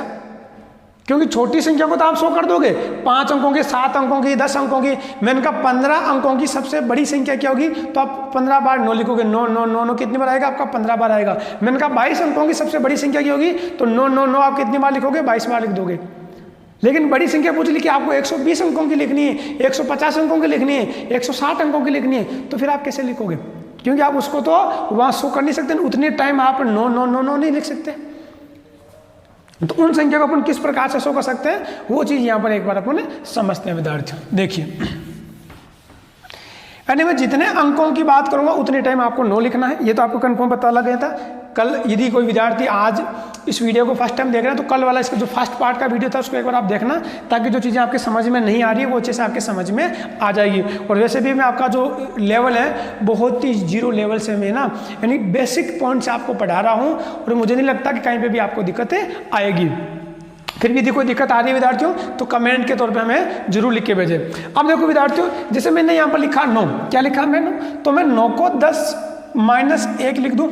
क्योंकि छोटी संख्या को तो आप 100 कर दोगे, 5 अंकों की, 7 अंकों की, 10 अंकों की, मैंने कहा 15 अंकों की सबसे बड़ी संख्या क्या होगी, तो आप 15 बार 9 लिखोगे, 9 9 9 9 कितनी बार आएगा आपका, 15 बार आएगा। मैंने कहा 22 अंकों की सबसे बड़ी संख्या क्या होगी, तो 9 9 9 आप कितनी बार लिखोगे, 22 बार लिख दोगे। लेकिन बड़ी संख्या पूछ ली कि आपको 120 अंकों की लिखनी है, 150 अंकों की लिखनी है, 160 अंकों की लिखनी है, तो फिर आप कैसे लिखोगे, क्योंकि आप उसको तो वहाँ शो कर नहीं सकते, उतने टाइम आप 9 9 9 9 नहीं लिख सकते। तो उन संख्या को अपन किस प्रकार से शो कर सकते हैं, वो चीज़ यहाँ पर एक बार अपन समझते हैं विद्यार्थियों। देखिए, यानी मैं जितने अंकों की बात करूंगा उतने टाइम आपको 9 लिखना है, ये तो आपको कंफर्म पता लग गया था। कल यदि कोई विद्यार्थी आज इस वीडियो को फर्स्ट टाइम देख रहे हैं तो कल वाला इसका जो फर्स्ट पार्ट का वीडियो था उसको एक बार आप देखना, ताकि जो चीज़ें आपके समझ में नहीं आ रही है वो अच्छे से आपके समझ में आ जाएगी। और वैसे भी मैं आपका जो लेवल है बहुत ही 0 लेवल से मैं ना, यानी बेसिक पॉइंट से आपको पढ़ा रहा हूँ, और मुझे नहीं लगता कि कहीं पर भी आपको दिक्कतें आएगी। फिर भी यदि कोई दिक्कत आ रही है विद्यार्थियों तो कमेंट के तौर पे हमें जरूर लिख के भेजें। अब देखो विद्यार्थियों, जैसे मैंने यहाँ पर लिखा 9, क्या लिखा मैंने, तो मैं 9 को 10 माइनस 1 लिख दूँ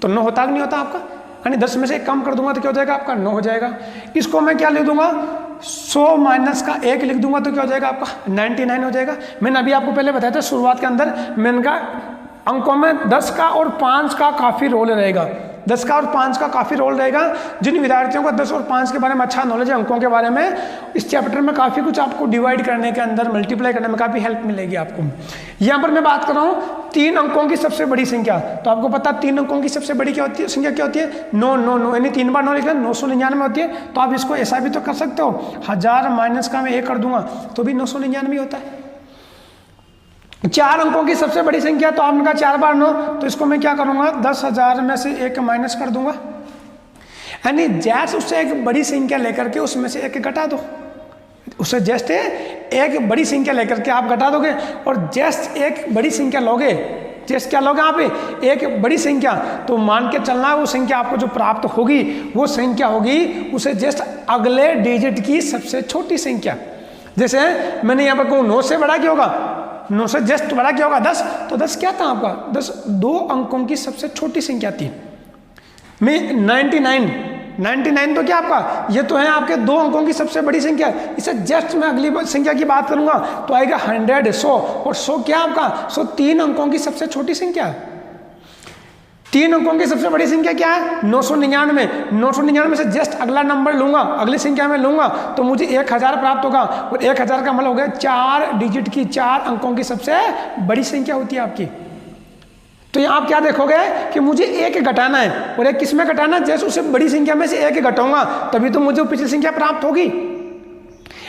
तो 9 होता कि नहीं होता आपका, यानी 10 में से 1 कम कर दूंगा तो क्या हो जाएगा आपका 9 हो जाएगा। इसको मैं क्या लिख दूंगा, 100 माइनस का 1 लिख दूंगा तो क्या हो जाएगा आपका 99 हो जाएगा। मैंने अभी आपको पहले बताया था शुरुआत के अंदर, मैंने कहा अंकों में 10 का और 5 का काफ़ी रोल रहेगा। 10 का और 5 का काफ़ी रोल रहेगा। जिन विद्यार्थियों को 10 और 5 के बारे में अच्छा नॉलेज है अंकों के बारे में, इस चैप्टर में काफ़ी कुछ आपको डिवाइड करने के अंदर, मल्टीप्लाई करने में काफ़ी हेल्प मिलेगी आपको। यहाँ पर मैं बात कर रहा हूँ 3 अंकों की सबसे बड़ी संख्या। तो आपको पता 3 अंकों की सबसे बड़ी क्या होती है, संख्या क्या होती है? 9 यानी 3 बार 9 लिखना, 999 होती है। तो आप इसको ऐसा भी तो कर सकते हो, 1000 माइनस का मैं 1 कर दूंगा तो भी 999 होता है। 4 अंकों की सबसे बड़ी संख्या, तो आपने कहा 4 बार 9, तो इसको मैं क्या करूंगा, 10,000 में से 1 माइनस कर दूंगा। यानी जैसे उससे एक बड़ी संख्या लेकर के उसमें से 1 घटा दो, उससे जस्ट एक बड़ी संख्या लेकर के आप घटा दोगे, और जस्ट एक बड़ी संख्या लोगे, जस्ट क्या लोगे आप, एक बड़ी संख्या, तो मान के चलना वो संख्या आपको जो प्राप्त होगी वो संख्या होगी उसे जस्ट अगले डिजिट की सबसे छोटी संख्या। जैसे मैंने यहाँ पर कहूँ 9 से बड़ा क्या होगा, 9 से जस्ट बड़ा क्या होगा, 10। तो 10 क्या था आपका, 10 2 अंकों की सबसे छोटी संख्या थी। मैं 99 तो क्या आपका, ये तो है आपके 2 अंकों की सबसे बड़ी संख्या। इसे जस्ट मैं अगली संख्या की बात करूंगा तो आएगा 100, 100, और 100 क्या आपका, 100 3 अंकों की सबसे छोटी संख्या। 3 अंकों की सबसे बड़ी संख्या क्या है, 999। 999 से जस्ट अगला नंबर लूंगा, अगली संख्या में लूंगा तो मुझे 1000 प्राप्त होगा, और 1000 का मतलब हो गया 4 डिजिट की, 4 अंकों की सबसे बड़ी संख्या होती है आपकी। तो यहाँ आप क्या देखोगे कि मुझे 1 घटाना है, और 1 किस में घटाना है, जैसे उसे बड़ी संख्या में से 1 घटाऊंगा तभी तो मुझे पिछली संख्या प्राप्त होगी।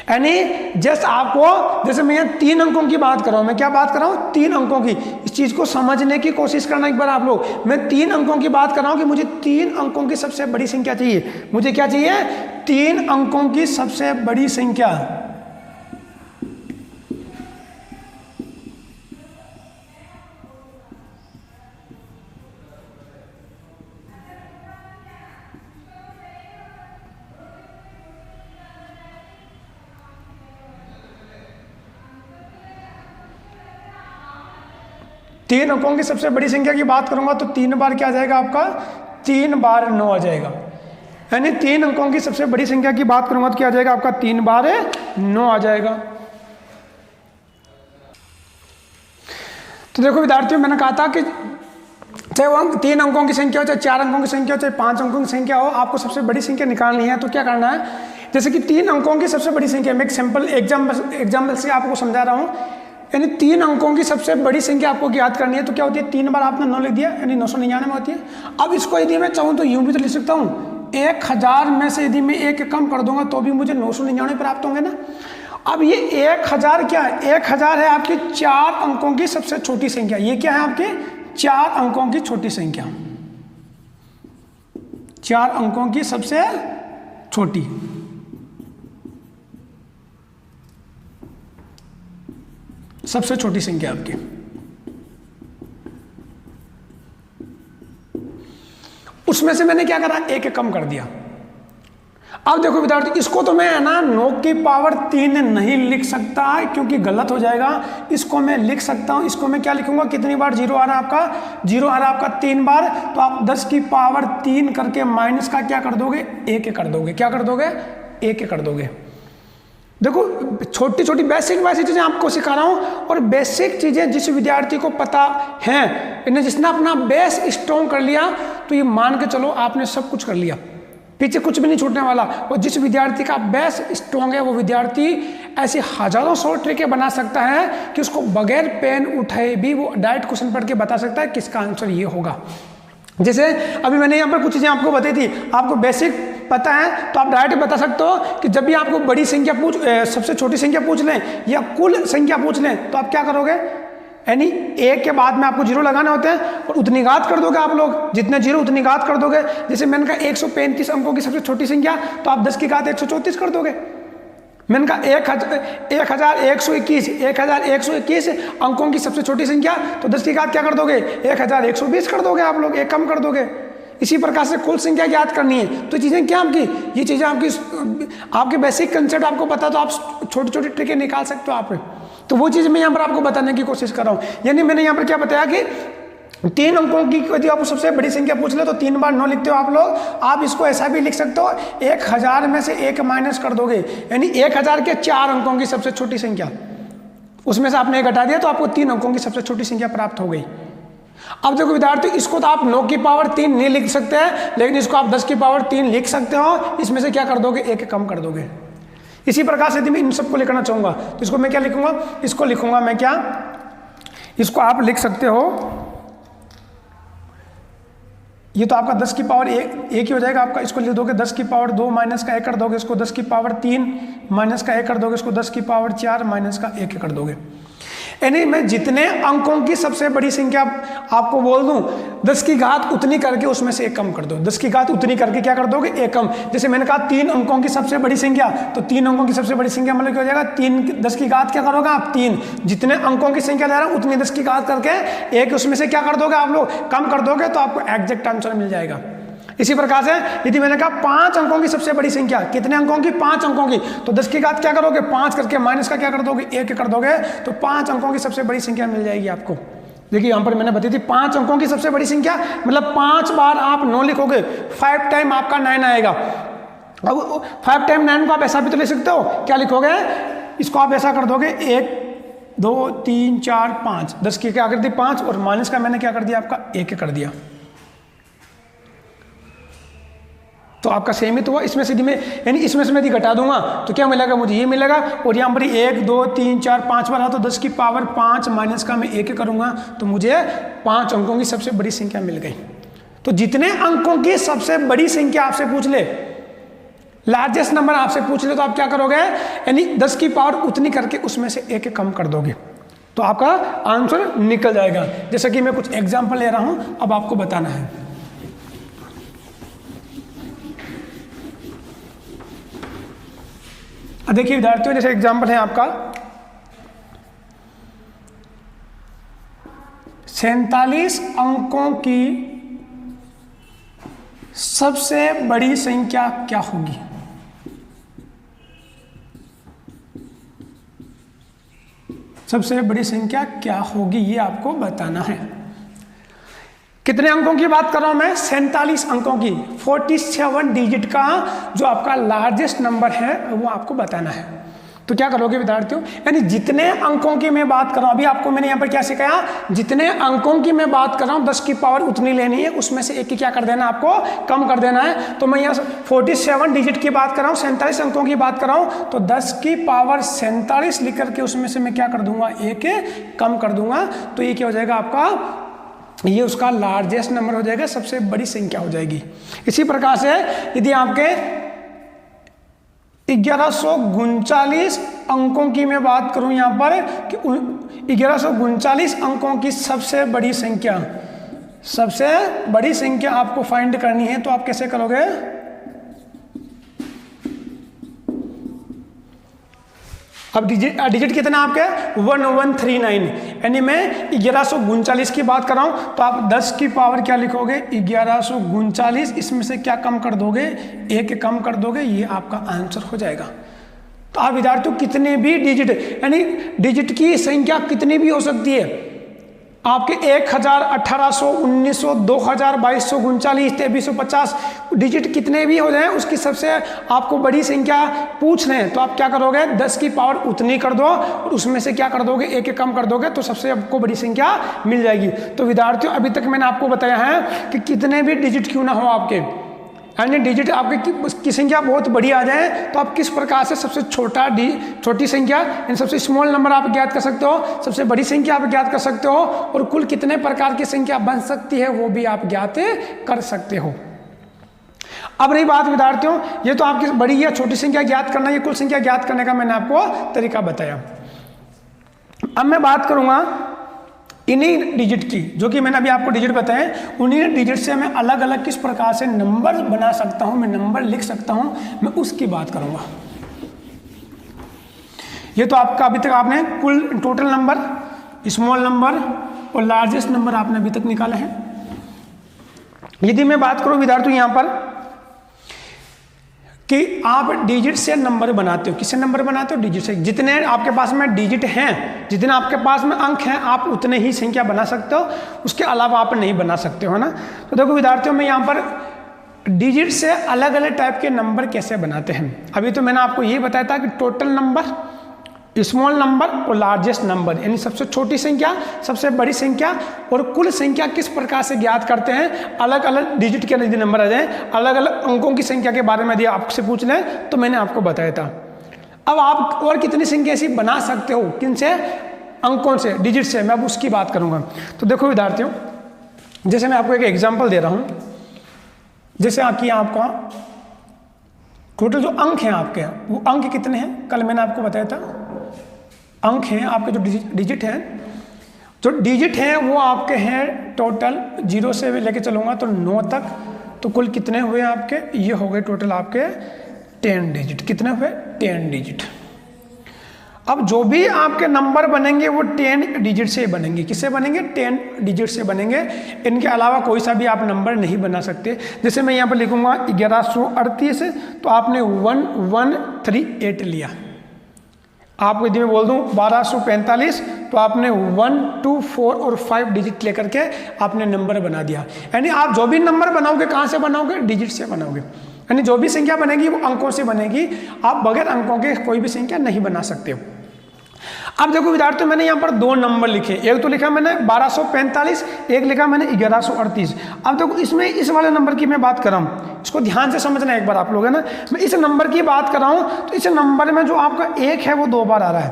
यानी जस्ट आपको, जैसे मैं 3 अंकों की बात कर रहा हूं, मैं क्या बात कर रहा हूं, 3 अंकों की। इस चीज को समझने की कोशिश करना एक बार आप लोग। मैं 3 अंकों की बात कर रहा हूं कि मुझे 3 अंकों की सबसे बड़ी संख्या चाहिए। मुझे क्या चाहिए, 3 अंकों की सबसे बड़ी संख्या। तीन अंकों की सबसे बड़ी संख्या की बात करूंगा तो 3 बार क्या आ जाएगा आपका, 3 बार 9 आ जाएगा। यानी 3 अंकों की सबसे बड़ी संख्या की बात करूंगा तो क्या आ जाएगा आपका, 3 बार 9 आ जाएगा। तो देखो विद्यार्थियों, मैंने कहा था कि चाहे वो 3 अंकों की संख्या हो, चाहे 4 अंकों की संख्या हो, चाहे 5 अंकों की संख्या हो, आपको सबसे बड़ी संख्या निकालनी है। तो क्या करना है, जैसे कि 3 अंकों की सबसे बड़ी संख्या, मैं एक सिंपल एग्जाम्पल से आपको समझा रहा हूँ। यानी 3 अंकों की सबसे बड़ी संख्या आपको याद करनी है। तो क्या होती है, 3 बार आपने 9 लिख दिया, यानी 999 होती है। अब इसको यदि मैं चाहूँ तो यूं भी तो लिख सकता हूँ, 1000 में से यदि मैं 1 कम कर दूंगा तो भी मुझे 999 प्राप्त होंगे ना। अब ये 1000 क्या है, 1000 है आपकी 4 अंकों की सबसे छोटी संख्या। ये क्या है आपके 4 अंकों की छोटी संख्या, 4 अंकों की सबसे छोटी। सबसे छोटी संख्या आपकी। उसमें से मैंने क्या करा, 1 कम कर दिया। अब देखो विद्यार्थी, इसको तो मैं है ना 9 की पावर 3 नहीं लिख सकता क्योंकि गलत हो जाएगा। इसको मैं लिख सकता हूं, इसको मैं क्या लिखूंगा, कितनी बार 0 आ रहा है आपका, 0 आ रहा है आपका 3 बार। तो आप 10 की पावर 3 करके माइनस का क्या कर दोगे, 1 कर दोगे। क्या कर दोगे, 1 कर दोगे। देखो छोटी छोटी बेसिक चीजें आपको सिखा रहा हूं, और बेसिक चीजें जिस विद्यार्थी को पता है, इन्हें जिसने अपना बेस स्ट्रॉन्ग कर लिया तो ये मान के चलो आपने सब कुछ कर लिया, पीछे कुछ भी नहीं छूटने वाला। और जिस विद्यार्थी का बेस स्ट्रॉन्ग है वो विद्यार्थी ऐसे हजारों सौ ट्रिकें बना सकता है कि उसको बगैर पेन उठाए भी वो डायरेक्ट क्वेश्चन पढ़ के बता सकता है किसका आंसर ये होगा। जैसे अभी मैंने यहाँ पर कुछ चीजें आपको बताई थी, आपको बेसिक पता है तो आप डायरेक्ट बता सकते हो कि जब भी आपको बड़ी संख्या सबसे छोटी संख्या पूछ लें या कुल संख्या पूछ लें तो आप क्या करोगे, यानी 1 के बाद में आपको 0 लगाने होते हैं और उतनी घात कर दोगे आप लोग, जितने 0 उतनी घात कर दोगे। जैसे मैंने कहा 135 अंकों की सबसे छोटी संख्या, तो आप 10 की घात 134 कर दोगे। मैंने कहा 1121 अंकों की सबसे छोटी संख्या, तो 10 की घात क्या कर दोगे, 1120 कर दोगे आप लोग, 1 कम कर दोगे। इसी प्रकार से कुल संख्या याद करनी है। तो चीज़ें क्या आपकी, ये चीज़ें आपके बेसिक कंसेप्ट आपको पता तो आप छोटी छोटी ट्रिकें निकाल सकते हो आप। तो वो चीज़ मैं यहाँ पर आपको बताने की कोशिश कर रहा हूँ। यानी मैंने यहाँ पर क्या बताया कि 3 अंकों की यदि आप सबसे बड़ी संख्या पूछ ले तो 3 बार 9 लिखते हो आप लोग। आप इसको ऐसा भी लिख सकते हो, 1000 में से 1 माइनस कर दोगे, यानी 1000 के 4 अंकों की सबसे छोटी संख्या, उसमें से आपने 1 घटा दिया तो आपको 3 अंकों की सबसे छोटी संख्या प्राप्त हो गई। अब देखो विद्यार्थियों, इसको तो आप 9 की पावर 3 नहीं लिख सकते हैं, लेकिन इसको आप 10 की पावर 3 लिख सकते हो। इसमें से क्या कर दोगे, एक कम कर दोगे। इसी प्रकार से यदि मैं इन सबको लिखना चाहूँगा तो इसको मैं क्या लिखूंगा, इसको लिखूंगा मैं क्या, इसको आप लिख सकते हो, ये तो आपका 10 की पावर एक ही हो जाएगा आपका। इसको लिख दोगे 10 की पावर 2 माइनस का 1 कर दोगे, इसको 10 की पावर 3 माइनस का 1 कर दोगे, इसको 10 की पावर 4 माइनस का 1 कर दोगे। यानी मैं जितने अंकों की सबसे बड़ी संख्या आपको बोल दूं, 10 की घात उतनी करके उसमें से 1 कम कर दो। 10 की घात उतनी करके क्या कर दोगे, 1 कम। जैसे मैंने कहा 3 अंकों की सबसे बड़ी संख्या, तो 3 अंकों की सबसे बड़ी संख्या मतलब क्या हो जाएगा, 10 की घात क्या करोगे आप, 3। जितने अंकों की संख्या ले रहा हूं उतनी 10 की घात करके 1 उसमें से क्या कर दोगे आप लोग, कम कर दोगे, तो आपको एग्जैक्ट आंसर मिल जाएगा। इसी प्रकार से यदि मैंने कहा 5 अंकों की सबसे बड़ी संख्या, कितने अंकों की, 5 अंकों की, तो 10 की घात क्या करोगे, 5 करके माइनस का क्या कर दोगे, 1 कर दोगे, तो 5 अंकों की सबसे बड़ी संख्या मिल जाएगी आपको। देखिए यहाँ पर मैंने बताई थी 5 अंकों की सबसे बड़ी संख्या, मतलब 5 बार आप 9 लिखोगे, 5 टाइम आपका 9 आएगा। अब 5 टाइम 9 को आप ऐसा भी तो लिख सकते हो, क्या लिखोगे, इसको आप ऐसा कर दोगे 1 2 3 4 5, 10 की क्या कर दी 5, और माइनस का मैंने क्या कर दिया आपका 1 कर दिया, तो आपका सेम ही तो हुआ। इसमें से यदि मैं, यानी इसमें से मैं यदि घटा दूंगा तो क्या मिलेगा, मुझे ये मिलेगा, और यहाँ पर 1 2 3 4 5 बार, तो 10 की पावर 5 माइनस का मैं 1 करूंगा, तो मुझे 5 अंकों की सबसे बड़ी संख्या मिल गई। तो जितने अंकों की सबसे बड़ी संख्या आपसे पूछ ले, लार्जेस्ट नंबर आपसे पूछ ले, तो आप क्या करोगे, यानी 10 की पावर उतनी करके उसमें से 1 कम कर दोगे, तो आपका आंसर निकल जाएगा। जैसे कि मैं कुछ एग्जाम्पल ले रहा हूं, अब आपको बताना है। देखिए विद्यार्थियों, जैसे एग्जाम्पल है आपका 47 अंकों की सबसे बड़ी संख्या क्या होगी। सबसे बड़ी संख्या क्या होगी, ये आपको बताना है। कितने अंकों की बात कर रहा हूं मैं, 47 अंकों की, 47 डिजिट का जो आपका लार्जेस्ट नंबर है वो आपको बताना है। तो क्या करोगे विद्यार्थियों, यानी जितने अंकों की मैं बात कर रहा हूं, अभी आपको मैंने यहां पर क्या सिखाया, जितने अंकों की मैं बात कर रहा हूं 10 की पावर उतनी लेनी है, उसमें से 1 की क्या कर देना, आपको कम कर देना है। तो मैं यहाँ 47 डिजिट की बात कर रहा हूँ, 47 अंकों की बात कर रहा हूँ, तो 10 की पावर 47 लिख करके उसमें से मैं क्या कर दूंगा, 1 कम कर दूंगा, तो ये क्या हो जाएगा आपका, ये उसका लार्जेस्ट नंबर हो जाएगा, सबसे बड़ी संख्या हो जाएगी। इसी प्रकार से यदि आपके 1139 अंकों की मैं बात करूं यहां पर कि 1139 अंकों की सबसे बड़ी संख्या, सबसे बड़ी संख्या आपको फाइंड करनी है, तो आप कैसे करोगे, अब डिजिट कितना आपके 1139, यानी मैं 1139 की बात कर रहा हूं, तो आप 10 की पावर क्या लिखोगे, 1139, इसमें से क्या कम कर दोगे, 1 कम कर दोगे, ये आपका आंसर हो जाएगा। तो आप विद्यार्थियों कितने भी डिजिट, यानी डिजिट की संख्या कितनी भी हो सकती है, आपके 1000, 1800, 1900, 2000, 2239, 2350 डिजिट कितने भी हो जाएं, उसकी सबसे आपको बड़ी संख्या पूछ रहे हैं, तो आप क्या करोगे, 10 की पावर उतनी कर दो, और उसमें से क्या कर दोगे, 1 कम कर दोगे, तो सबसे आपको बड़ी संख्या मिल जाएगी। तो विद्यार्थियों अभी तक मैंने आपको बताया है कि कितने भी डिजिट क्यों ना हो आपके, यानी डिजिट आपकी संख्या बहुत बड़ी आ जाए, तो आप किस प्रकार से सबसे छोटी संख्या, यानी सबसे स्मॉल नंबर आप ज्ञात कर सकते हो, सबसे बड़ी संख्या आप ज्ञात कर सकते हो, और कुल कितने प्रकार की संख्या बन सकती है वो भी आप ज्ञात कर सकते हो। अब रही बात विद्यार्थियों, ये तो आपकी बड़ी या छोटी संख्या ज्ञात करना, ये कुल संख्या ज्ञात करने का मैंने आपको तरीका बताया। अब मैं बात करूंगा इन्हीं डिजिट की, जो कि मैंने अभी आपको डिजिट बताए, उन्हीं डिजिट से मैं अलग अलग किस प्रकार से नंबर बना सकता हूं, मैं नंबर लिख सकता हूं, मैं उसकी बात करूंगा। ये तो आपका अभी तक आपने कुल टोटल नंबर, स्मॉल नंबर और लार्जेस्ट नंबर आपने अभी तक निकाले हैं। यदि मैं बात करूं विद्यार्थियों यहां पर कि आप डिजिट से नंबर बनाते हो, किससे नंबर बनाते हो, डिजिट से। जितने आपके पास में डिजिट हैं, जितने आपके पास में अंक हैं, आप उतने ही संख्या बना सकते हो, उसके अलावा आप नहीं बना सकते हो, है ना। तो देखो विद्यार्थियों, मैं यहाँ पर डिजिट से अलग अलग टाइप के नंबर कैसे बनाते हैं। अभी तो मैंने आपको ये बताया था कि टोटल नंबर स्मॉल नंबर और लार्जेस्ट नंबर, यानी सबसे छोटी संख्या, सबसे बड़ी संख्या और कुल संख्या किस प्रकार से ज्ञात करते हैं। अलग अलग डिजिट के यदि नंबर आ जाए, अलग अलग अंकों की संख्या के बारे में यदि आपसे पूछ लें तो मैंने आपको बताया था। अब आप और कितनी संख्या ऐसी बना सकते हो, किन से, अंकों से, डिजिट से, मैं अब उसकी बात करूंगा। तो देखो विद्यार्थियों, जैसे मैं आपको एक एग्जांपल दे रहा हूं, जैसे आपका टोटल जो अंक हैं आपके, वो अंक कितने हैं, कल मैंने आपको बताया था। अंक हैं आपके जो डिजिट हैं, जो डिजिट हैं वो आपके हैं टोटल 0 से लेके चलूँगा तो 9 तक, तो कुल कितने हुए आपके, ये हो गए टोटल आपके 10 डिजिट। कितने हुए, 10 डिजिट। अब जो भी आपके नंबर बनेंगे वो 10 डिजिट से बनेंगे। किससे बनेंगे, 10 डिजिट से बनेंगे। इनके अलावा कोई सा भी आप नंबर नहीं बना सकते। जैसे मैं यहाँ पर लिखूँगा 1138, तो आपने 1138 लिया। आपको यदि मैं बोल दूं 1245, तो आपने 1, 2, 4 और 5 डिजिट लेकर के आपने नंबर बना दिया। यानी आप जो भी नंबर बनाओगे कहाँ से बनाओगे, डिजिट से बनाओगे। यानी जो भी संख्या बनेगी वो अंकों से बनेगी, आप बगैर अंकों के कोई भी संख्या नहीं बना सकते हो। अब देखो विद्यार्थियों, मैंने यहाँ पर 2 नंबर लिखे, एक तो लिखा मैंने 1245, एक लिखा मैंने 1138। अब देखो इसमें इस वाले नंबर की मैं बात कर रहा हूँ, इसको ध्यान से समझना एक बार आप लोग, है ना। मैं इस नंबर की बात कर रहा हूँ, तो इस नंबर में जो आपका 1 है वो 2 बार आ रहा है।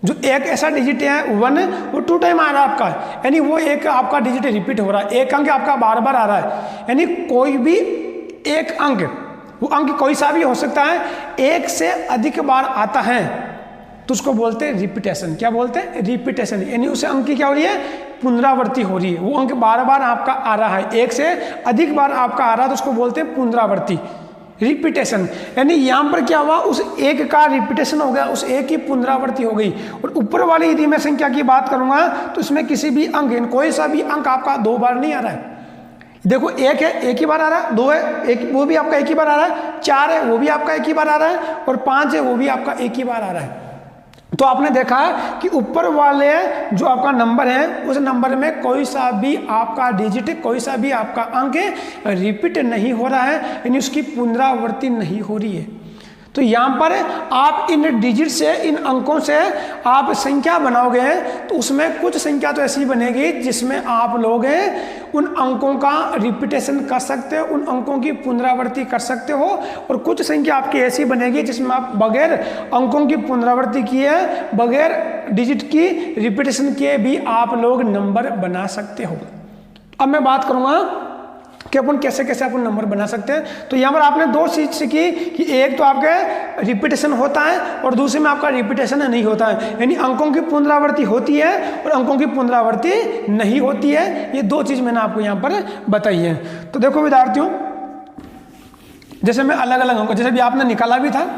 जो एक ऐसा डिजिट है 1, वो 2 टाइम आ रहा है आपका, यानी वो एक आपका डिजिट रिपीट हो रहा है। एक अंक आपका बार बार आ रहा है, यानी कोई भी एक अंक, वो अंक कोई सा भी हो सकता है, एक से अधिक बार आता है तो उसको बोलते हैं रिपीटेशन। क्या बोलते हैं, रिपीटेशन। यानी उस अंक की क्या हो रही है, पुनरावृत्ति हो रही है। वो अंक बार बार आपका आ रहा है, एक से अधिक बार आपका आ रहा है, तो उसको बोलते हैं पुनरावृत्ति, रिपीटेशन। यानी यहाँ पर क्या हुआ, उस एक का रिपीटेशन हो गया, उस एक की पुनरावृत्ति हो गई। और ऊपर वाली यदि मैं संख्या की बात करूंगा तो इसमें किसी भी अंक, कोई सा भी अंक आपका 2 बार नहीं आ रहा है। देखो 1 है, एक ही बार आ रहा है, 2 है, एक, वो भी आपका एक ही बार आ रहा है, 4 है, वो भी आपका एक ही बार आ रहा है, और 5 है, वो भी आपका एक ही बार आ रहा है। तो आपने देखा है कि ऊपर वाले जो आपका नंबर है, उस नंबर में कोई सा भी आपका डिजिट, कोई सा भी आपका अंक रिपीट नहीं हो रहा है, यानी उसकी पुनरावृत्ति नहीं हो रही है। तो यहाँ पर आप इन डिजिट से, इन अंकों से आप संख्या बनाओगे तो उसमें कुछ संख्या तो ऐसी बनेगी जिसमें आप लोग उन अंकों का रिपीटेशन कर सकते हो, उन अंकों की पुनरावृत्ति कर सकते हो। और कुछ संख्या आपकी ऐसी बनेगी जिसमें आप बगैर अंकों की पुनरावृत्ति किए, बगैर डिजिट की रिपीटेशन किए भी आप लोग नंबर बना सकते हो। अब मैं बात करूँगा कि अपन कैसे कैसे अपन नंबर बना सकते हैं। तो यहाँ पर आपने 2 चीज सीखी कि एक तो आपके रिपीटेशन होता है और दूसरे में आपका रिपीटेशन नहीं होता है, यानी अंकों की पुनरावृत्ति होती है और अंकों की पुनरावृत्ति नहीं होती है। ये 2 चीज मैंने आपको यहाँ पर बताई है। तो देखो विद्यार्थियों, जैसे मैं अलग अलग अंकों, जैसे भी आपने निकाला भी था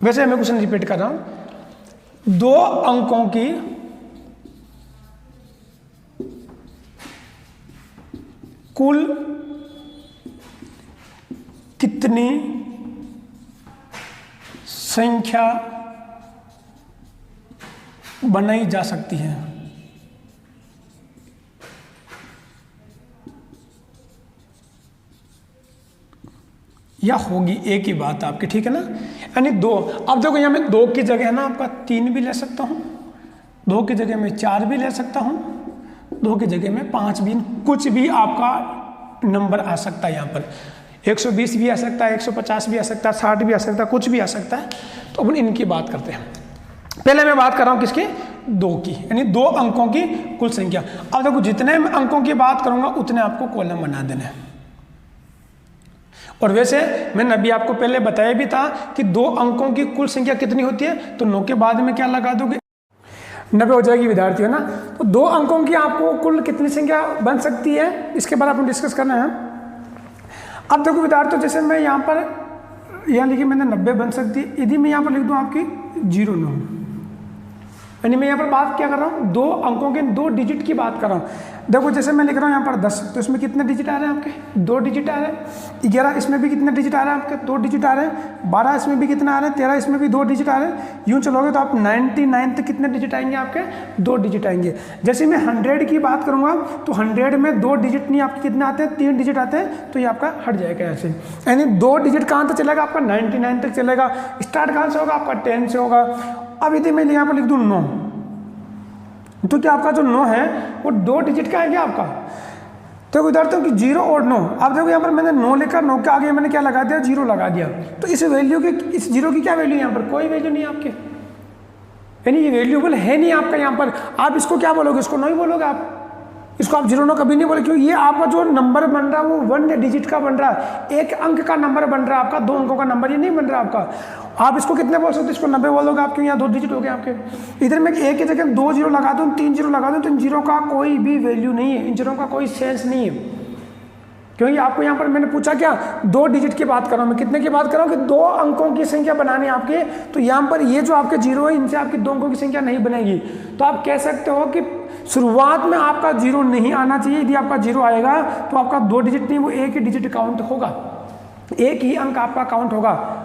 वैसे मैं क्वेश्चन रिपीट कर रहा हूँ। 2 अंकों की कुल कितनी संख्या बनाई जा सकती है। या होगी, एक ही बात आपकी, ठीक है ना। यानी 2, अब देखो यहाँ में 2 की जगह है ना आपका 3 भी ले सकता हूँ, 2 की जगह में 4 भी ले सकता हूँ, 2 की जगह में 5 भी, कुछ भी आपका नंबर आ सकता है। यहाँ पर 120 भी आ सकता है, 150 भी आ सकता है, 60 भी आ सकता है, कुछ भी आ सकता है। तो अपन इनकी बात करते हैं। पहले मैं बात कर रहा हूँ किसकी, 2 की, यानी 2 अंकों की कुल संख्या। अब देखो जितने मैं अंकों की बात करूंगा उतने आपको कॉलम बना देना है। और वैसे मैंने अभी आपको पहले बताया भी था कि 2 अंकों की कुल संख्या कितनी होती है, तो 9 के बाद में क्या लगा दोगे, 90 हो जाएगी विद्यार्थी, है ना। तो 2 अंकों की आपको कुल कितनी संख्या बन सकती है, इसके बारे में डिस्कस करना है। अब देखो विद्यार्थियों, जैसे मैं यहाँ पर यहाँ लिखी मैंने 90 बन सकती है, यदि मैं यहाँ पर लिख दूँ आपकी 09, यानी मैं यहाँ पर बात क्या कर रहा हूँ, 2 अंकों के 2 डिजिट की बात कर रहा हूँ। देखो जैसे मैं लिख रहा हूँ यहाँ पर 10, तो इसमें कितने डिजिट आ रहे हैं आपके? 2 डिजिट आ रहे हैं। 11 इसमें भी कितने डिजिट आ रहे हैं आपके? 2 डिजिट आ रहे हैं। 12 इसमें भी कितने आ रहे हैं? 13 इसमें भी 2 डिजिट आ रहे हैं। यूँ चलोगे तो आप 99 तक कितने डिजिट आएंगे आपके? 2 डिजिट आएंगे। जैसे मैं 100 की बात करूँगा तो 100 में 2 डिजिट नहीं आपके कितने आते हैं? 3 डिजिट आते हैं, तो ये आपका हट जाएगा ऐसे। यानी 2 डिजिट कहाँ तक चलेगा आपका? 99 तक चलेगा। स्टार्ट कहाँ से होगा आपका? 10 से होगा। अब यदि मैं यहाँ पर लिख दूँ 9, तो क्या आपका जो 9 है वो 2 डिजिट का है क्या आपका? तो विद्यार्थियों की 0 और 9, आप देखो यहाँ पर मैंने 9 लिखा, 9 के आगे मैंने क्या लगा दिया? 0 लगा दिया। तो इस वैल्यू की, इस 0 की क्या वैल्यू है यहाँ पर? कोई वैल्यू नहीं है आपके, यानी ये वैल्यूबल है नहीं आपका यहाँ पर। आप इसको क्या बोलोगे? इसको 9 ही बोलोगे आप। इसको आप 0 9 कभी नहीं बोले, क्योंकि ये आपका जो नंबर बन रहा है वो 1 डिजिट का बन रहा है, 1 अंक का नंबर बन रहा है आपका, 2 अंकों का नंबर ये नहीं बन रहा आपका। आप इसको कितने बोल सकते हो? इसको 90 बोल दोगे आप, क्यों? यहाँ 2 डिजिट हो गए आपके। इधर मैं एक की जगह 2 0 लगा दूँ, 3 0 लगा दूँ, तो इन 0 का कोई भी वैल्यू नहीं है, इन 0 का कोई सेंस नहीं है, क्योंकि आपको यहाँ पर मैंने पूछा क्या? 2 डिजिट की बात कर रहा हूँ मैं। कितने की बात कर रहा हूँ? कि 2 अंकों की संख्या बनानी है आपके। तो यहाँ पर ये जो आपके 0 है, इनसे आपकी 2 अंकों की संख्या नहीं बनेगी। तो आप कह सकते हो कि शुरुआत में आपका 0 नहीं आना चाहिए। यदि आपका 0 आएगा तो आपका 2 डिजिट नहीं, वो 1 ही डिजिट काउंट होगा, 1 ही अंक आपका काउंट होगा।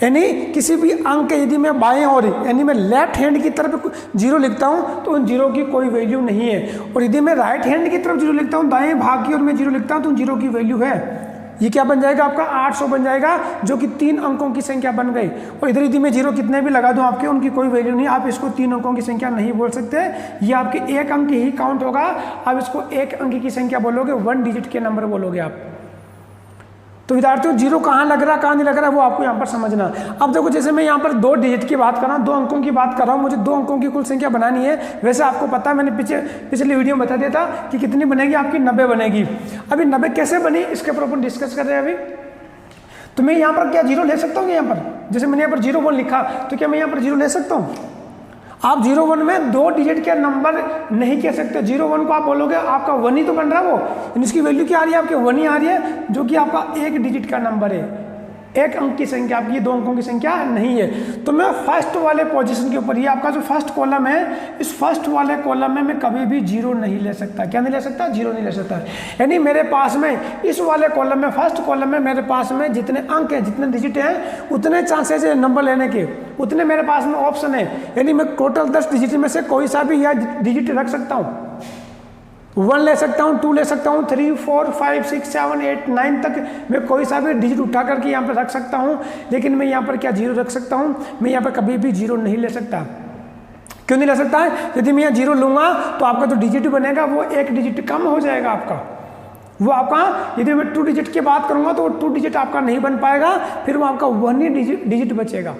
यानी किसी भी अंक यदि मैं बाएं और यानी मैं लेफ्ट हैंड की तरफ 0 लिखता हूं तो उन 0 की कोई वैल्यू नहीं है, और यदि मैं राइट हैंड की तरफ 0 लिखता हूं, दाएं भाग की ओर मैं 0 लिखता हूं, तो उन 0 की वैल्यू है। ये क्या बन जाएगा आपका? 800 बन जाएगा, जो कि 3 अंकों की संख्या बन गई। और इधर यदि मैं 0 कितने भी लगा दूं आपके, उनकी कोई वैल्यू नहीं। आप इसको 3 अंकों की संख्या नहीं बोल सकते, ये आपके 1 अंक ही काउंट होगा। आप इसको 1 अंक की संख्या बोलोगे, 1 डिजिट के नंबर बोलोगे आप। तो विद्यार्थियों 0 कहाँ लग रहा, कहाँ नहीं लग रहा, वो आपको यहाँ पर समझना। अब देखो जैसे मैं यहाँ पर 2 डिजिट की बात कर रहा हूँ, 2 अंकों की बात कर रहा हूँ, मुझे 2 अंकों की कुल संख्या बनानी है। वैसे आपको पता है, मैंने पिछले वीडियो में बता दिया था कि कितनी बनेगी आपकी? 90 बनेगी। अभी 90 कैसे बनी, इसके ऊपर अपन डिस्कस कर रहे हैं अभी। तो मैं यहाँ पर क्या 0 ले सकता हूँ? यहाँ पर जैसे मैंने यहाँ पर 0 1 लिखा, तो क्या मैं यहाँ पर 0 ले सकता हूँ? आप 0 1 में 2 डिजिट के नंबर नहीं कह सकते। 0 1 को आप बोलोगे आपका 1 ही तो बन रहा है वो, इसकी वैल्यू क्या आ रही है आपके? 1 ही आ रही है, जो कि आपका 1 डिजिट का नंबर है, 1 अंक की संख्या आपकी, 2 अंकों की संख्या नहीं है। तो मैं फर्स्ट वाले पोजीशन के ऊपर, ये आपका जो फर्स्ट कॉलम है, इस फर्स्ट वाले कॉलम में मैं कभी भी 0 नहीं ले सकता। क्या नहीं ले सकता? 0 नहीं ले सकता। यानी मेरे पास में इस वाले कॉलम में, फर्स्ट कॉलम में मेरे पास में जितने अंक हैं, जितने डिजिट हैं, उतने चांसेस है नंबर लेने के, उतने मेरे पास में ऑप्शन है। यानी मैं टोटल 10 डिजिट में से कोई सा भी यह डिजिट रख सकता हूँ। 1 ले सकता हूँ, 2 ले सकता हूँ, 3 4 5 6 7 8 9 तक मैं कोई सा भी डिजिट उठा करके यहाँ पर रख सकता हूँ। लेकिन मैं यहाँ पर क्या 0 रख सकता हूँ? मैं यहाँ पर कभी भी 0 नहीं ले सकता। क्यों नहीं ले सकता है? यदि मैं यहाँ 0 लूँगा तो आपका जो डिजिट बनेगा वो 1 डिजिट कम हो जाएगा आपका। वो आपका, यदि मैं 2 डिजिट की बात करूँगा तो वो 2 डिजिट आपका नहीं बन पाएगा, फिर वो आपका 1 ही डिजिट बचेगा।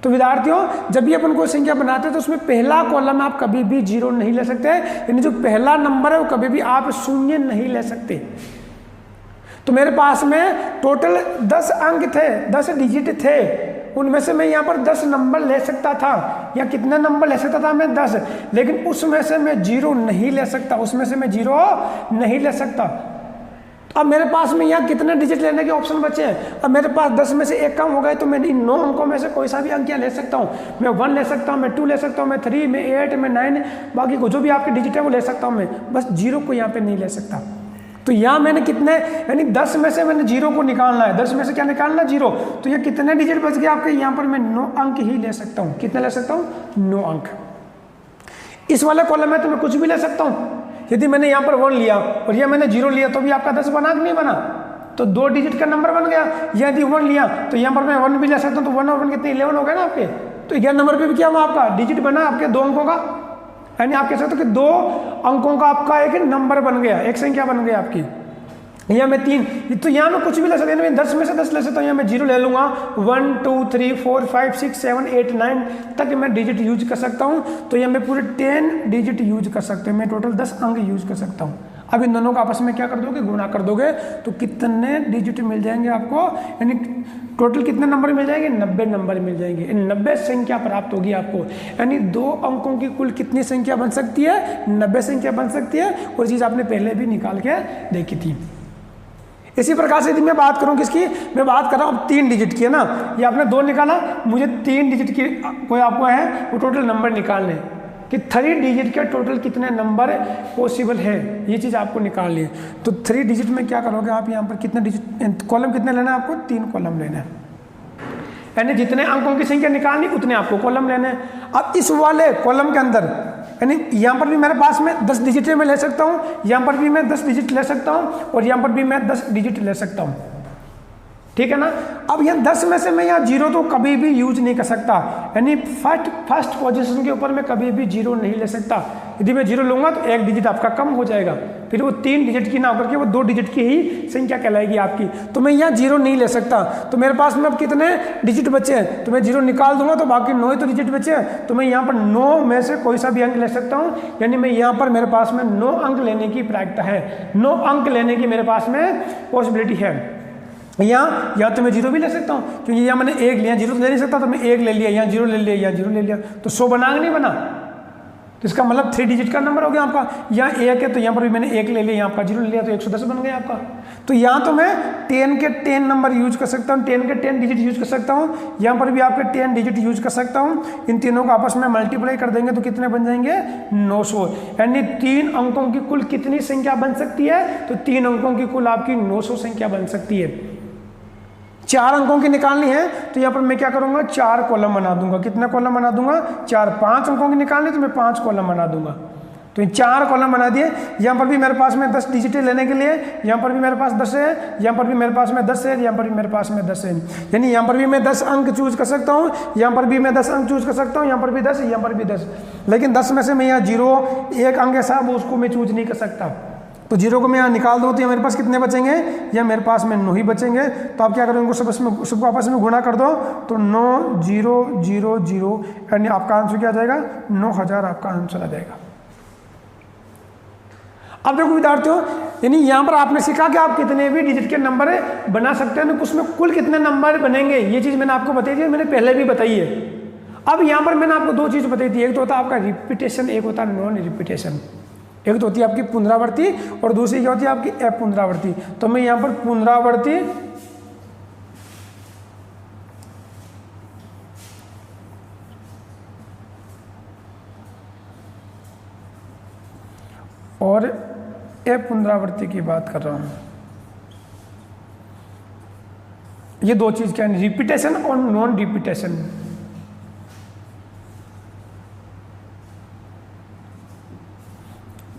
तो विद्यार्थियों जब भी अपन कोई संख्या बनाते हैं तो उसमें पहला कॉलम आप कभी भी 0 नहीं ले सकते, यानी जो पहला नंबर है वो कभी भी आप 0 नहीं ले सकते। तो मेरे पास में टोटल 10 अंक थे, 10 डिजिट थे, उनमें से मैं यहाँ पर 10 नंबर ले सकता था, या कितने नंबर ले सकता था मैं? 10। लेकिन उसमें से मैं 0 नहीं ले सकता, उसमें से मैं 0 नहीं ले सकता। अब मेरे पास में यहाँ कितने डिजिट लेने के ऑप्शन बचे हैं? अब मेरे पास 10 में से 1 कम हो गए, तो मैं इन 9 अंकों में से कोई सा भी अंक ले सकता हूँ। मैं 1 ले सकता हूँ, मैं 2 ले सकता हूँ, मैं 3, मैं 8, मैं 9, बाकी को जो भी आपके डिजिट है वो ले सकता हूँ मैं, बस 0 को यहाँ पे नहीं ले सकता। तो यहाँ मैंने कितने, यानी 10 में से मैंने 0 को निकालना है। 10 में से क्या निकालना? 0। तो ये कितने डिजिट बच गए आपके? यहाँ पर मैं 9 अंक ही ले सकता हूँ। कितने ले सकता हूँ? 9 अंक। इस वाले कॉलम में तो मैं कुछ भी ले सकता हूँ। यदि मैंने यहाँ पर 1 लिया और ये मैंने 0 लिया, तो भी आपका 10 बना कि नहीं बना? तो 2 डिजिट का नंबर बन गया। यदि 1 लिया तो यहाँ पर मैं 1 भी ले सकता हूँ, तो 1 और 1 कितने? 11 हो गए ना आपके। तो 11 नंबर पे भी क्या हुआ आपका? डिजिट बना आपके 2 अंकों का, यानी आप कह सकते हो कि 2 अंकों का आपका एक नंबर बन गया, एक संख्या बन गई आपकी। यहाँ मैं 3, तो यहाँ मैं कुछ भी ले सकता हूँ, मैं 10 में से 10 ले सकता हूँ। यहाँ मैं 0 ले लूँगा, 1 2 3 4 5 6 7 8 9 तक मैं डिजिट यूज कर सकता हूँ। तो यहाँ मैं पूरे 10 डिजिट यूज कर सकते हैं, मैं टोटल 10 अंक यूज कर सकता हूँ। अब इन दोनों का आपस में क्या कर दोगे? गुणा कर दोगे, तो कितने डिजिट मिल जाएंगे आपको? यानी टोटल कितने नंबर मिल जाएंगे? 90 नंबर मिल जाएंगे। इन 90 संख्या प्राप्त होगी आपको। यानी 2 अंकों की कुल कितनी संख्या बन सकती है? 90 संख्या बन सकती है। और चीज़ आपने पहले भी निकाल के देखी थी। इसी प्रकार से यदि मैं बात करूं किसकी, मैं बात कर रहा हूं अब 3 डिजिट की, है ना। ये आपने 2 निकाला, मुझे 3 डिजिट की कोई आपको है वो टोटल नंबर निकालने। कि 3 डिजिट के टोटल कितने नंबर पॉसिबल है, ये चीज़ आपको निकालनी है। तो 3 डिजिट में क्या करोगे आप, यहाँ पर कितने डिजिट कॉलम कितने लेना है आपको, 3 कॉलम लेना है, यानी जितने अंकों की संख्या निकालनी उतने आपको कॉलम लेने हैं। अब इस वाले कॉलम के अंदर यानी यहाँ पर भी मेरे पास में 10 डिजिट में ले सकता हूँ, यहाँ पर भी मैं 10 डिजिट ले सकता हूँ और यहाँ पर भी मैं 10 डिजिट ले सकता हूँ, ठीक है ना। अब यहाँ 10 में से मैं यहाँ 0 तो कभी भी यूज नहीं कर सकता, यानी फर्स्ट पोजीशन के ऊपर मैं कभी भी 0 नहीं ले सकता। यदि मैं 0 लूंगा तो 1 डिजिट आपका कम हो जाएगा, फिर वो 3 डिजिट की ना होकर के वो 2 डिजिट की ही संख्या कहलाएगी आपकी। तो मैं यहाँ 0 नहीं ले सकता, तो मेरे पास में अब कितने डिजिट बचे हैं, तो मैं 0 निकाल दूंगा तो बाकी 9 ही तो डिजिट बचे हैं। तो मैं यहाँ पर 9 में से कोई सा भी अंक ले सकता हूँ, यानी मैं यहाँ पर मेरे पास में 9 अंक लेने की प्रायिकता है, 9 अंक लेने की मेरे पास में पॉसिबिलिटी है। यहाँ या तो मैं 0 भी ले सकता हूँ, क्योंकि यहाँ मैंने 1 लिया, 0 तो ले नहीं सकता, तो मैं 1 ले लिया, यहाँ 0 ले लिया, यहाँ 0 ले लिया, तो 100 बना नहीं बना, तो इसका मतलब 3 डिजिट का नंबर हो गया आपका। यहाँ 1 है तो यहाँ पर भी मैंने 1 ले लिया, यहाँ आपका 0 ले लिया, तो 110 बन गया आपका। तो यहाँ तो मैं 10 के 10 नंबर यूज कर सकता हूँ, 10 के 10 डिजिट यूज कर सकता हूँ, यहाँ पर भी आपके 10 डिजिट यूज कर सकता हूँ। इन तीनों को आपस में मल्टीप्लाई कर देंगे तो कितने बन जाएंगे, 900, यानी 3 अंकों की कुल कितनी संख्या बन सकती है, तो 3 अंकों की कुल आपकी 900 संख्या बन सकती है। 4 अंकों की निकालनी है तो यहाँ पर मैं क्या करूँगा, 4 कॉलम बना दूंगा। कितना कॉलम बना दूंगा, 4। 5 अंकों की निकालनी तो मैं 5 कॉलम बना दूंगा। तो ये 4 कॉलम बना दिए। यहाँ पर भी मेरे पास में 10 डिजिट लेने के लिए, यहाँ पर भी मेरे पास 10 है, यहाँ पर भी मेरे पास में 10 है, यहाँ पर भी मेरे पास में 10 है, यानी यहाँ पर भी मैं 10 अंक चूज कर सकता हूँ, यहाँ पर भी मैं 10 अंक चूज कर सकता हूँ, यहाँ पर भी 10, यहाँ पर भी 10। लेकिन 10 में से मैं यहाँ 0 1 अंक है साहब, उसको मैं चूज नहीं कर सकता। तो 0 को मैं यहाँ निकाल दूँ तो ये मेरे पास कितने बचेंगे, या मेरे पास में 9 ही बचेंगे। तो आप क्या करोगे, इनको सबको आपस में गुणा कर दो, तो 9 0 0 0, यानी आपका आंसर क्या आ जाएगा, 9000 आपका आंसर आ जाएगा। अब देखो विद्यार्थियों, यानी यहाँ पर आपने सीखा कि आप कितने भी डिजिट के नंबर बना सकते हैं, उसमें कुल कितने नंबर बनेंगे ये चीज़ मैंने आपको बताई थी, मैंने पहले भी बताई है। अब यहाँ पर मैंने आपको 2 चीज़ बताई थी, एक तो होता है आपका रिपीटेशन, एक होता है नॉन रिपीटेशन। एक तो होती है आपकी पुनरावृत्ति और दूसरी क्या होती है आपकी अपुनरावृत्ति। तो मैं यहाँ पर पुनरावृत्ति और अपुनरावृत्ति की बात कर रहा हूँ। ये 2 चीज़ क्या है, रिपीटेशन और नॉन रिपीटेशन।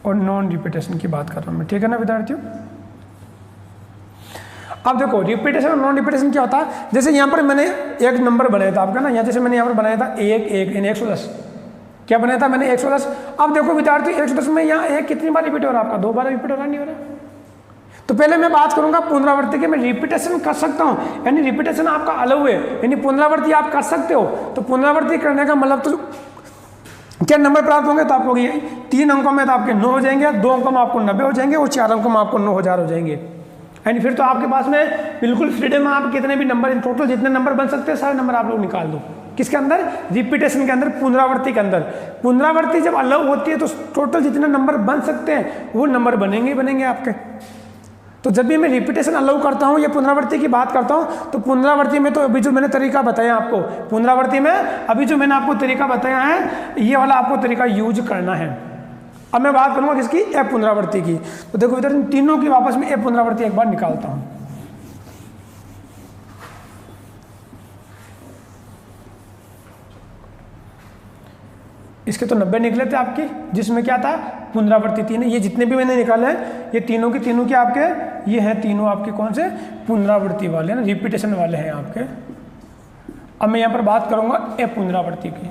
और नॉन रिपीटेशन की बात कर रहा हूं मैं, ठीक है ना विद्यार्थियों। अब देखो रिपीटेशन और नॉन रिपीटेशन क्या होता है, जैसे यहाँ पर मैंने एक नंबर बनाया था आपका ना, यहाँ जैसे मैंने यहाँ पर बनाया था 1 1 यानी 110। क्या बनाया था मैंने, 110। अब देखो विद्यार्थी 110 में यहाँ 1 कितनी बार रिपीट हो रहा है आपका, 2 बार रिपीट हो रहा, नहीं हो रहा। तो पहले मैं बात करूंगा पुनरावृत्ति की, मैं रिपीटेशन कर सकता हूँ, यानी रिपीटेशन आपका अलग है, यानी पुनरावृत्ति आप कर सकते हो। तो पुनरावृत्ति करने का मतलब तो क्या नंबर प्राप्त होंगे, तो आपको 3 अंकों में तो आपके 9 हो जाएंगे, 2 अंकों में आपको 90 हो जाएंगे और 4 अंकों में आपको 9000 हो जाएंगे। यानी फिर तो आपके पास में बिल्कुल फ्रीडम है, आप कितने भी नंबर, इन टोटल जितने नंबर बन सकते हैं सारे नंबर आप लोग निकाल दो। किसके अंदर, रिपीटेशन के अंदर, पुनरावृत्ति के अंदर। पुनरावृत्ति जब अलग होती है तो टोटल जितने नंबर बन सकते हैं वो नंबर बनेंगे ही बनेंगे आपके। तो जब भी मैं रिपीटेशन अलाउ करता हूँ या पुनरावृत्ति की बात करता हूँ, तो पुनरावृत्ति में तो अभी जो मैंने तरीका बताया आपको, पुनरावृत्ति में अभी जो मैंने आपको तरीका बताया है ये वाला आपको तरीका यूज करना है। अब मैं बात करूँगा किसकी, पुनरावृत्ति की। तो देखो इधर इन तीनों की वापस में पुनरावृत्ति एक बार निकालता हूँ। इसके तो 90 निकले थे आपके, जिसमें क्या था, पुनरावृत्ति 3 है। ये जितने भी मैंने निकाले हैं ये तीनों के तीनों के आपके, ये हैं तीनों आपके कौन से, पुनरावृत्ति वाले ना, रिपीटेशन वाले हैं आपके। अब मैं यहाँ पर बात करूँगा अपुनरावृत्ति की।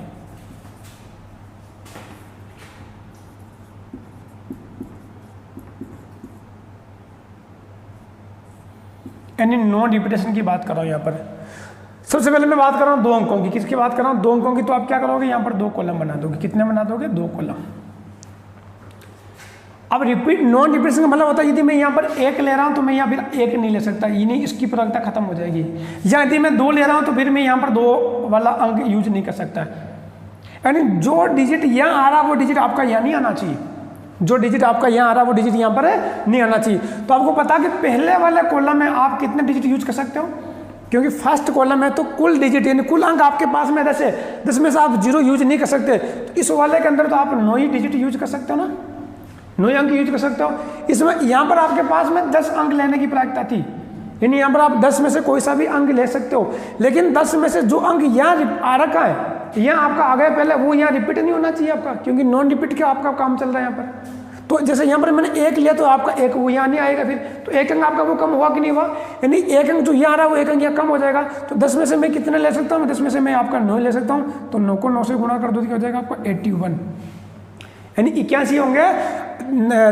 यानी नॉन रिपीटेशन की बात कर रहा हूँ यहाँ पर। सबसे पहले मैं बात कर रहा हूँ 2 अंकों की। किसकी बात कर रहा हूँ, 2 अंकों की। तो आप क्या करोगे, यहाँ पर 2 कॉलम बना दोगे। कितने बना दोगे, 2 कॉलम। अब नॉन रिपीटेशन का मतलब होता है यदि मैं यहाँ पर 1 ले रहा हूँ तो मैं यहाँ फिर 1 नहीं ले सकता, ये नहीं, इसकी प्रायिकता खत्म हो जाएगी। या यदि मैं 2 ले रहा हूँ तो फिर मैं यहाँ पर 2 वाला अंक यूज नहीं कर सकता। यानी जो डिजिट यहाँ आ रहा वो डिजिट आपका यहाँ नहीं आना चाहिए, जो डिजिट आपका यहाँ आ रहा वो डिजिट यहाँ पर नहीं आना चाहिए। तो आपको पता है कि पहले वाले कॉलम में आप कितने डिजिट यूज कर सकते हो, क्योंकि फर्स्ट कॉलम है तो कुल डिजिट यानी कुल अंक आपके पास में 10 है, 10 में से आप 0 यूज नहीं कर सकते। तो इस वाले के अंदर तो आप 9 ही डिजिट यूज कर सकते हो ना, 9 अंक यूज कर सकते हो। इसमें यहाँ पर आपके पास में 10 अंक लेने की प्रायिकता थी, यानी यहाँ पर आप 10 में से कोई सा भी अंक ले सकते हो, लेकिन 10 में से जो अंक यहाँ आ रखा है, यहाँ आपका आ गया पहले, वो यहाँ रिपीट नहीं होना चाहिए आपका, क्योंकि नॉन रिपीट के आपका काम चल रहा है यहाँ पर। तो जैसे यहाँ पर मैंने 1 लिया तो आपका 1 वो यहाँ नहीं आएगा, फिर तो 1 अंक आपका वो कम हुआ कि नहीं हुआ, यानी 1 अंक जो यहाँ आ रहा है वो 1 अंक यहाँ कम हो जाएगा। तो 10 में से मैं कितने ले सकता हूँ, 10 में से मैं आपका 9 ले सकता हूँ, तो 9 को 9 से गुणा कर दो तो क्या हो जाएगा आपका 81, यानी 81 होंगे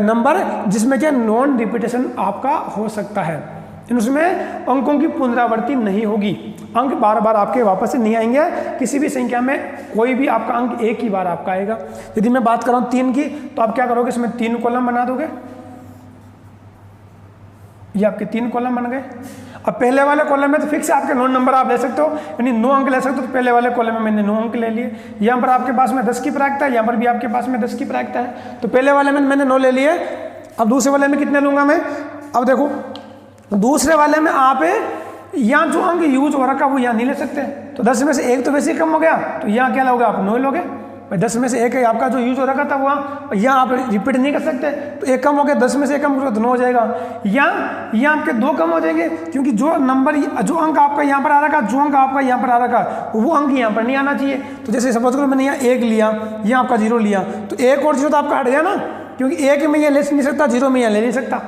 नंबर जिसमें क्या नॉन रिपीटेशन आपका हो सकता है, उसमें अंकों की पुनरावृत्ति नहीं होगी, अंक बार बार आपके वापस से नहीं आएंगे। किसी भी संख्या में कोई भी आपका अंक एक ही बार आपका आएगा। यदि मैं बात कर रहा हूँ 3 की, तो आप क्या करोगे, इसमें 3 कॉलम बना दोगे, ये आपके 3 कॉलम बन गए। अब पहले वाले कॉलम में तो फिक्स आपके 9 नंबर आप ले सकते हो, यानी 9 अंक ले सकते हो। तो पहले वाले कॉलम में मैंने 9 अंक ले लिए, यहाँ पर आपके पास में 10 की प्रायिकता है, यहाँ पर भी आपके पास में 10 की प्रायिकता है, तो पहले वाले में मैंने 9 ले लिए। अब दूसरे वाले में कितने लूंगा मैं, अब देखो दूसरे वाले में आप यहाँ जो अंक यूज हो रखा वो यहाँ नहीं ले सकते, तो 10 में से 1 तो वैसे ही कम हो गया, तो यहाँ क्या लोगे आप, 9 लोगे। 10 में से 1 है आपका जो यूज हो रखा था वहाँ, यहाँ आप रिपीट नहीं कर सकते, तो 1 कम हो गया, 10 में से 1 कम हो तो 9 हो जाएगा। यहाँ आपके 2 कम हो जाएंगे, क्योंकि जो नंबर जो अंक आपका यहाँ पर आ रखा, जो अंक आपका यहाँ पर आ रखा, वो अंक यहाँ पर नहीं आना चाहिए। तो जैसे सपोज करो मैंने यहाँ 1 लिया, यहाँ आपका 0 लिया, तो 1 और 0 तो आपका हट गया ना, क्योंकि 1 में ये ले नहीं सकता, 0 में यहाँ ले नहीं सकता।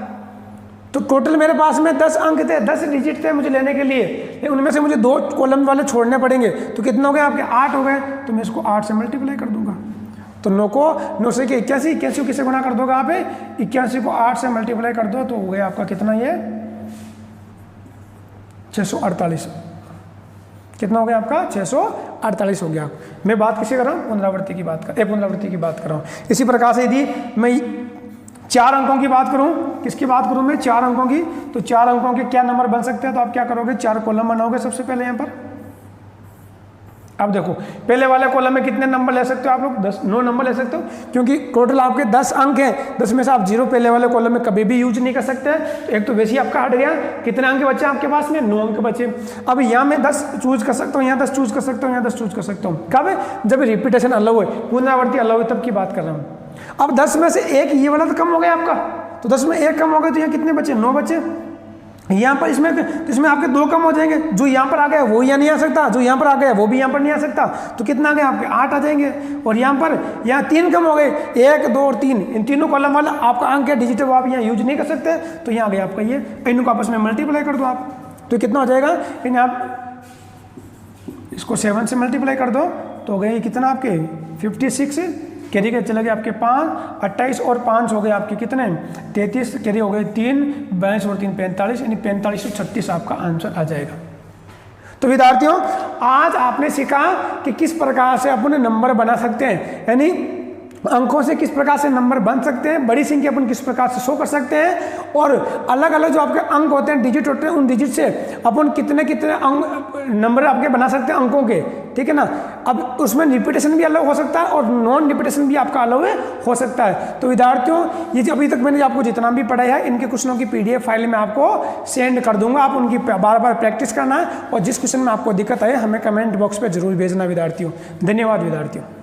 तो टोटल मेरे पास में 10 अंक थे, 10 डिजिट थे मुझे लेने के लिए, उनमें से मुझे 2 कॉलम वाले छोड़ने पड़ेंगे। तो कितने हो गए आपके, 8 हो गए, तो मैं इसको 8 से मल्टीप्लाई कर दूंगा। तो 9 को 9 से 81, 81 को किससे गुणा कर दोगे आप, 81 को 8 से मल्टीप्लाई कर दो, तो हो गया आपका कितना, ये 648। कितना हो गया आपका, 648 हो गया। मैं बात किसी कर रहा हूँ, पुनरावृत्ति की बात पुनरावृत्ति की बात कर रहा हूँ। इसी प्रकार से यदि मैं 4 अंकों की बात करूं, किसकी बात करूं मैं, 4 अंकों की, तो 4 अंकों के क्या नंबर बन सकते हैं, तो आप क्या करोगे, 4 कॉलम बनाओगे सबसे पहले यहाँ पर। अब देखो पहले वाले कॉलम में कितने नंबर ले सकते हो आप लोग, 9 नंबर ले सकते हो, क्योंकि टोटल आपके 10 अंक हैं, 10 में से आप 0 पहले वाले कॉलम में कभी भी यूज नहीं कर सकते। तो एक तो वैसे ही आपका हट गया, कितने अंक बचे आपके पास में, 9 अंक बचे। अब यहाँ मैं 10 चूज कर सकता हूँ, यहाँ 10 चूज कर सकता हूँ, यहाँ 10 चूज कर सकता हूँ, कब, जब रिपीटेशन अलाउ है, पुनरावृत्ति अलाउ है, तब की बात कर रहा हूँ। अब 10 में से 1 ये वाला तो कम हो गया आपका, तो 10 में 1 कम हो गया, तो यहाँ कितने बचे, 9 बचे। यहाँ पर इसमें आपके 2 कम हो जाएंगे, जो यहाँ पर आ गया वो यहाँ नहीं आ सकता, जो यहाँ पर आ गया वो भी यहाँ पर नहीं आ सकता, तो कितना आ गया आपके 8 आ जाएंगे। और यहाँ 3 कम हो गए, 1, 2 और 3, इन तीनों कॉलम वाला आपका अंक है डिजिट, वो आप यहाँ यूज नहीं कर सकते, तो यहाँ आ गया आपका ये, इनको आपस में मल्टीप्लाई कर दो आप, तो कितना हो जाएगा, यानी आप इसको 7 से मल्टीप्लाई कर दो, तो हो गए कितना आपके 56, कैरी के चले गए आपके 5, 28 और 5 हो गए आपके कितने 33, कैरी हो गए 3, 22 और 3 45, यानी 4536 आपका आंसर आ जाएगा। तो विद्यार्थियों आज आपने सीखा कि किस प्रकार से अपन नंबर बना सकते हैं, यानी अंकों से किस प्रकार से नंबर बन सकते हैं, बड़ी संख्या अपन किस प्रकार से शो कर सकते हैं, और अलग अलग जो आपके अंक होते हैं, डिजिट होते हैं, उन डिजिट से अपन कितने कितने अंक नंबर आपके बना सकते हैं अंकों के, ठीक है ना। अब उसमें रिपीटेशन भी अलग हो सकता है और नॉन रिपीटेशन भी आपका अलग हो सकता है। तो विद्यार्थियों ये अभी तक मैंने आपको जितना भी पढ़ाया है, इनके क्वेश्चनों की PDF फाइल में आपको सेंड कर दूंगा, आप उनकी बार बार प्रैक्टिस करना है, और जिस क्वेश्चन में आपको दिक्कत आए हमें कमेंट बॉक्स पर जरूर भेजना विद्यार्थियों। धन्यवाद विद्यार्थियों।